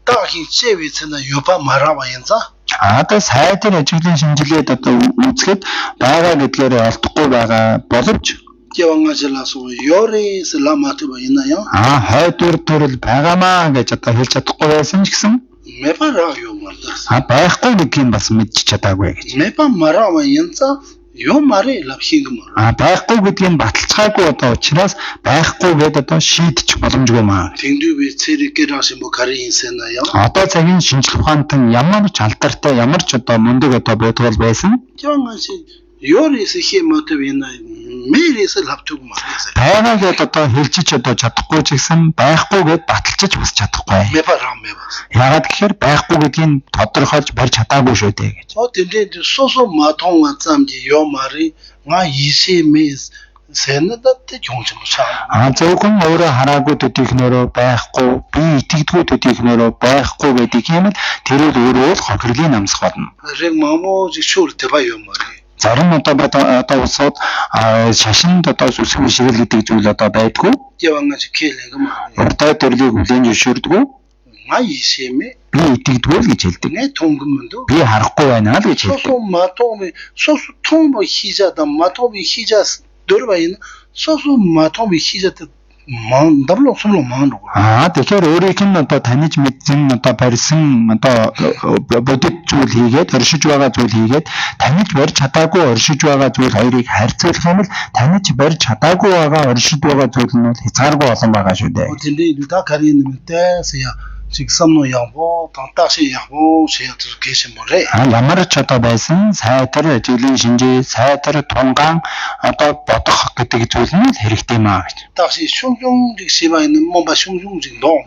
다 хинчээвэцэн 요바 말아봐 연자. Одоо сайдын ажиглан шинжилгээд одоо үзэхэд байгаа гэдгээр олдохгүй байгаа боловч явангаачлаасуу 요리스 ламат바 инаё. хойдвар төрөл байгаамаа гэж одоо хэлж чадахгүй байсан ч гэсэн 매바라 요 말다스. байхгүй гэдгийг бас мэдчих чадаагүй гэж. 매바 말아봐 연자 요 말에 랍히그마. байхгүй гэдгийг баталцгаагүй одоо учраас байхгүй гэдээ одоо шийдчих боломжгүй маа. 딩두비 체리케라시 뭐 가리인세나요. Одоо цагийн шинжлэх ухаантан ямар ч алдартай ямар ч одоо мундаг одоо бодгол байсан. явангаач 요리스 химатвина мерис лаптугма. байгаа гэд одоо хэлчих одоо чадахгүй ч гэсэн байхгүй гэд баталчих бас чадахгүй. 매바람. Яагаад гэхээр байхгүй гэдгийг тодорхойлж барьж чадаагүй шүү дээ гэж. 근데 소소 마통아 짬지 요 말이 나 이세메스 세나다테 경청차. зөвхөн өөрөө хараагүй төдийхнөрөө байхгүй, би итгэдэггүй төдийхнөрөө байхгүй гэдэг юм л тэр л өөрөө л хохирлын намсах болно. 렉 마모지 슈르테 바요 말이. Зарим одоо усууд шашинд одоо сүсгэн ширэл гэдэг зүйл одоо байдгүй. явангаач келэгма. Урдаа төрлийг хүлээн зөвшөөрдгөө. 나 이세메 Би итгэдэггүй л гэж хэлдэг. 내 통금도 Би харахгүй байна л гэж хэлдэг. 소소 마토미 소소 통보 히자다 마토미 히자스 дөрвайн 소소 마토미 히자다 만다블로 숨로 만로. Тэгэхээр өөрийнх нь одоо таньж мэдсэн одоо барьсан одоо бодит зүйл хийгээд оршиж байгаа зүйл хийгээд таньж барьж чадаагүй оршиж байгаа зүйл хоёрыг харьцуулах юм бол таньж барьж чадаагүй байгаа оршиж байгаа зүйл нь бол хязгааргүй олон байгаа шүү дээ. 근데 누다 가리는데서야 직선노 양보 당다시 양보 제야도 계신 모래. Ямар ч одоо байсан сайтар ажиглын шинжээ сайтар тунгаан одоо бодох гэдэг зүйл нь хэрэгтэй маа гэж. 다시 슝슝직 시바 있는 뭔가 슝슝직 농.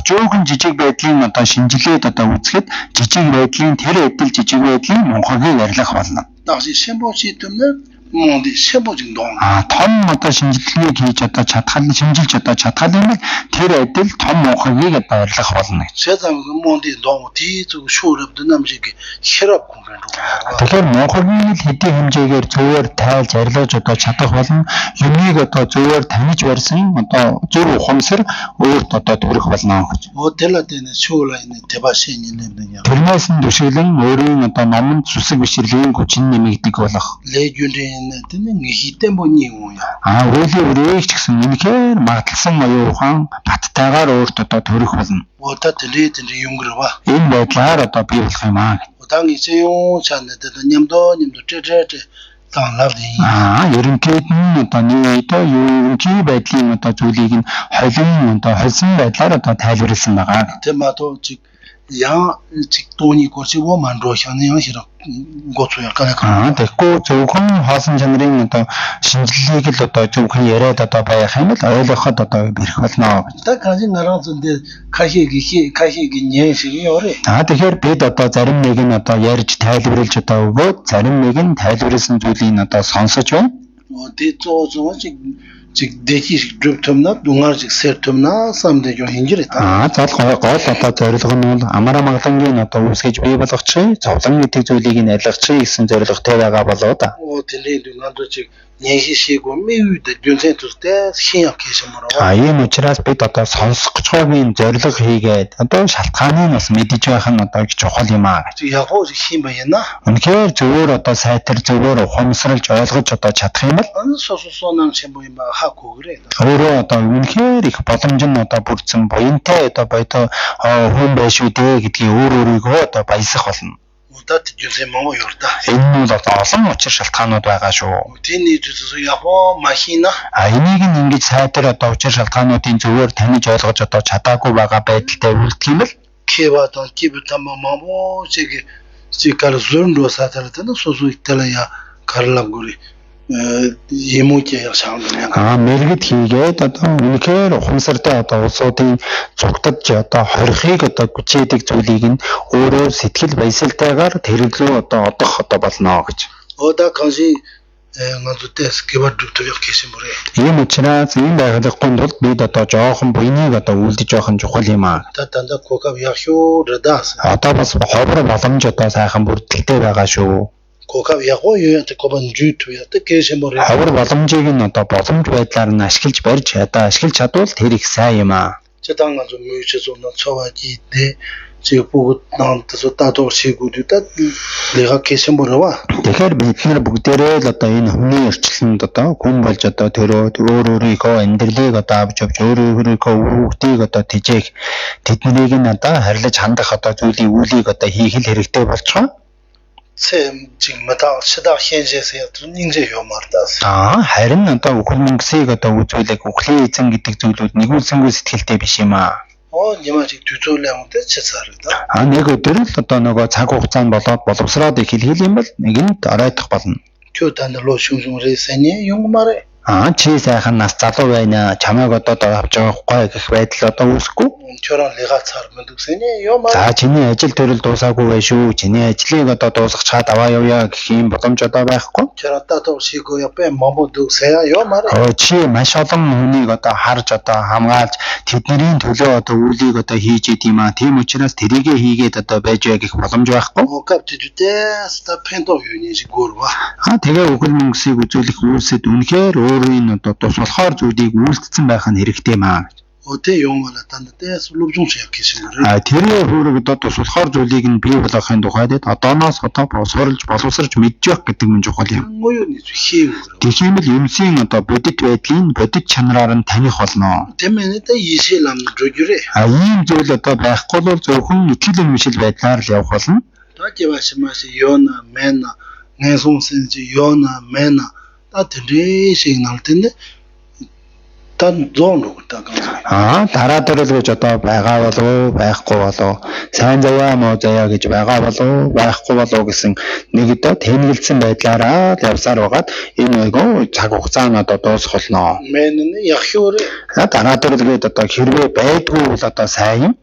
Жоогон жижиг байдлын одоо шинжилээд одоо үзэхэд жижиг байдлын тэр эдэл жижиг байдлын мунхагийг ярьлах болно. 다시 심보시 때문에 뭔데 쉐보징 동. том одоо шинжилгээг хийж одоо шинжилж одоо чадхал юм бол тэр адил том муухайг одоо арилгах болно гэж. 세상 뭔데 동 뒤쪽 쇼럽도 남지게 혈압 공간으로. Тэгэхээр муухайг хэдийн хэмжээгээр зөвөр тайлж арилгаж одоо чадах болно. Юмыг одоо зөвөр таних барьсан одоо зөв ухамсар өөрт одоо төрөх болно гэж. 호텔라데는 쇼라이네 대바신이 내느냐. Тэрнээс нь төшөөлөн өөрийн одоо номонд сүсэг бишрэлийн хүчин нэмэгдэх болох. 레규리는 되는 히테모니 뭐야. Өөрийн үрээч гэсэн үнэхээр магадлсан оюун ухаан баттайгаар өөрт одоо төрөх болно. 호텔리든 용그러봐. Энэ байдлаар одоо бий болох юм аа. 당이 세용 찬데도 님도 쩌쩌쩌 당랍디. Ерөнхийд нь одоо нийтөө ерөнхий байдлын одоо зүйлийг нь холсон байдлаар одоо тайлбарласан байгаа. 테마도 즉 양, 즉 돈이 고치 오만 로션이 양시라 고추야 까나까. Тэгэхгүй зөвхөн хаалсан чанарын одоо шинжилгээг л одоо зөвхөн яриад одоо байх юм л ойлгоход одоо бэрх болно. 딱 가진 나라인데 카히기 녀식이 오래. Тэгэхээр бид одоо зарим нэг нь одоо ярьж тайлбарлаж одоо өгөөд зарим нэг нь тайлбарласан зүйлийг одоо сонсож байна. 어디 즉 대기 줍텀나 동아직 세텀나 삼대 좀 힘들었다. За гол одоо зорилго нь бол амара магадангийн одоо үүсгэж бий болгочих, зовлон гэдэг зүйлийг нь ялгахчих гэсэн зорилготой байгаа болоо да. Тэлээд надад чиг нэхишээгөө мэвд дүнсэнтүртэй хинyak хийсэн мөрөө. Ийм учраас бид одоо сонсох гэж байгаагийн зорилго хийгээд одоо шалтгааныг бас мэдэж байх нь одоо чухал юм аа. Яг хоо хин байна. Үнэхээр зөвөр одоо сайтар зөвөр ухамсарлж ойлгож одоо чадах юм бол соосоонам чим юм хаку гэрээ. Өөрөө одоо үнэхээр их боломж нь одоо бүрдсэн буянтай одоо боёо хүн байх шүү дээ гэдгийг өөрийгөө одоо баясах болно. Удаад жүзээ маа юурда. Энэ нь бол олон учир шалтгаанууд байгаа шүү. Тэний жүзээ яхоо машина. Энийг нь ингэж сайтар одоо учир шалтгаануудын зөвөр таних ойлгож одоо чадаагүй байгаа байдалтай үлдэх юм л кеватон кибтамамамо чигкал зөрндөө саталтана сосуитталая карлавгури емүчээ ясаана. Мэргэд хийгээд одоо үнэхээр ухамсартай одоо улсуудын зугтаж одоо хорихыг одоо гүчээдэг зүйлийг нь өөрөө сэтгэл баясгалтайгаар тэрглөө одоо одох одоо болно гэж. Ода канси нgadutes кебадүтөг хийсэн мөрөө. Ийм учраас энэ байгууллагын тулд бид одоо жоохон буйныг одоо үлдэж явах нь чухал юм аа. Танда кокав яхуу радас. Одоо бас ховор боломж одоо сайхан бүрдэлтэй байгаа шүү. Кокав яхуу юутай кобан жүйт яатай хийсэн мөрөө. Ховор боломжийг нь одоо боломж байдлаар нь ашиглаж барьж ашиглаж чадвал тэр их сайн юм аа. Чатанга зөв мөчөзөнд цоваки дэ бүгд наантас одоо шигүүдүүдэд лега хийсэн мөрөө. Тэгэхээр бид нар бүгдээрээ л одоо энэ хүний өрчлөнд одоо хүн болж одоо өөрийнхөө амьдралыг одоо авч явж өөрийнхөө хүүхдийг одоо тэжээх тэднийг нь одоо харилж хандах одоо зүйлийн үйлийг одоо хийх хэрэгтэй болчихоо. 지금 마다 시다 현재에서 인제 요마르다스. Харин одоо үхэл мөнгөсийг одоо үзүүлэх үхлийн эзэн гэдэг зүйлүүд нэгүүлсэнгүй сэтгэлтэй биш юм аа. Нямаачиг төзөөлөмтэй чацаарда. Нэг өдөр л одоо нөгөө цаг хугацаанд болоод боловсроод их хэлхийл юм бол нэгэнд оройдох болно. Чөтөнд лошумсумрэсэний юнгмарэ. Чи сайхан нас залуу байна. Чамайг одоо авч байгаа гэх байдал одоо үүсэхгүй. Чорон легацаар мэдүсэний юмаа. За чиний ажил төрөл дуусаагүй байх шүү. Чиний ажлыг одоо дуусгачаад аваа явъя гэх юм боломж одоо байхгүй. Чоротаа төвшигөө япэ мамбудүсэя юмаа. Чи маш олон хүнийг одоо харж одоо хамгаалж тэдний төлөө одоо үйлийг одоо хийж идэм аа. Тийм учраас тэрийгэ хийгээд одоо байж яа гэх боломж байхгүй. Каптидүтэ стапенто юуниж гөрва. Тэгээ үхэл мөнгөсийг үзүүлэх үйлсэд үнэхээр өөрийн одоо тус болохоор зүйлийг үйлдэлсэн байх нь хэрэгтэй юм аа. Өтэ юмала тандээс лүбжүнч явкисэн мөрөө. Тэр өөрөг одоо тус болохоор зүйлийг нь бий болгохын тухайд одооноос одоо босгорлж боловсрж мэдж явах гэдэг нь чухал юм. Тэгвэл юмсын одоо бодит байдлын бодит чанараар нь таних болно. Тэмээдээ ийшэлам жогюрэ. Ийм зүйл одоо байхгүй бол зөвхөн итгэл үнэмшил байдлаар л явах болно. Тагивашмаш ёна мэна нэсүнсэнж ёна мэна татри сигналтэн тан зон утаа. Дараа дараал гэж одоо байгаа болов байхгүй болов сайн заяа муу заяа гэж байгаа болов байхгүй болов гэсэн нэг одоо тэмдэглэсэн байдлаараа явсаар байгаад энэ айгоо цаг хугацаанд одоо дуусах болно. Мэн яхиурэ. Дараа дараал гээд одоо хэрвээ байдгүй бол одоо сайн юм.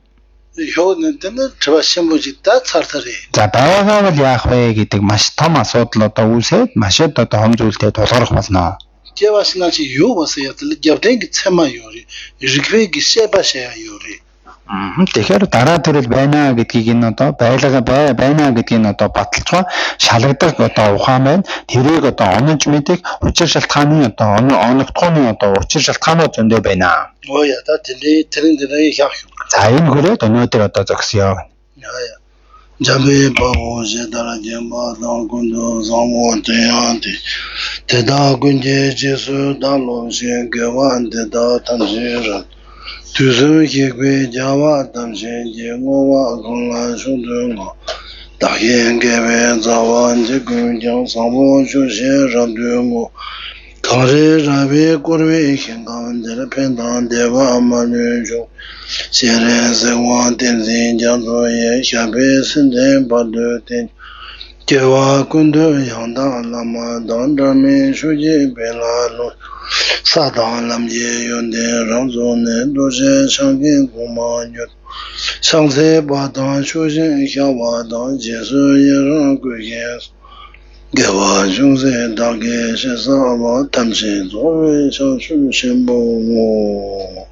효는 때는 저 신부직다 차르리. За байгаа бол яах вэ гэдэг маш том асуудал одоо үүсээд маш одоо том зүйлтэй тулгарх болно. 제와시나지 요버서야 들 явдэнг цама 요리. жигвэг сэбашаа 요리. Тэгэхээр дараа төрөл байна гэдгийг энэ одоо байлгаа байна гэдгийг нь одоо баталцгаа шалгадаг одоо ухаан байна. Тэрийг одоо онож мэдэх учир шалтгааны одоо оногдохны одоо учир шалтгаанууд зөндөө байна. 뭐야 다 들린들이 향. За энэ хүрээд өнөөдөр одоо зогсъё. 야야. 자베 바오제 다라제마 당군도 상모대한테 대다 군제 제수 달로신 개완데다 탐지라 두수 예괴 자와 탐신 제고와 공란 수등고 다행개베 자완제 군장 상모 주시 ramdu고 가레 라베 꼬르베 행간데 펜단 대와 아마뉴조 세레세와 텐진 장도에 샤베 신데 바드텐 개와 군도 양다 라마 단다메 수지 벨라로 사단 남제 연대 랑존네 도제 상긴 고마뉴 상세 바단 수진 샤와단 제수 예랑 그게스 개와 중세 다게 세사와 탐신 조회 저수 신보모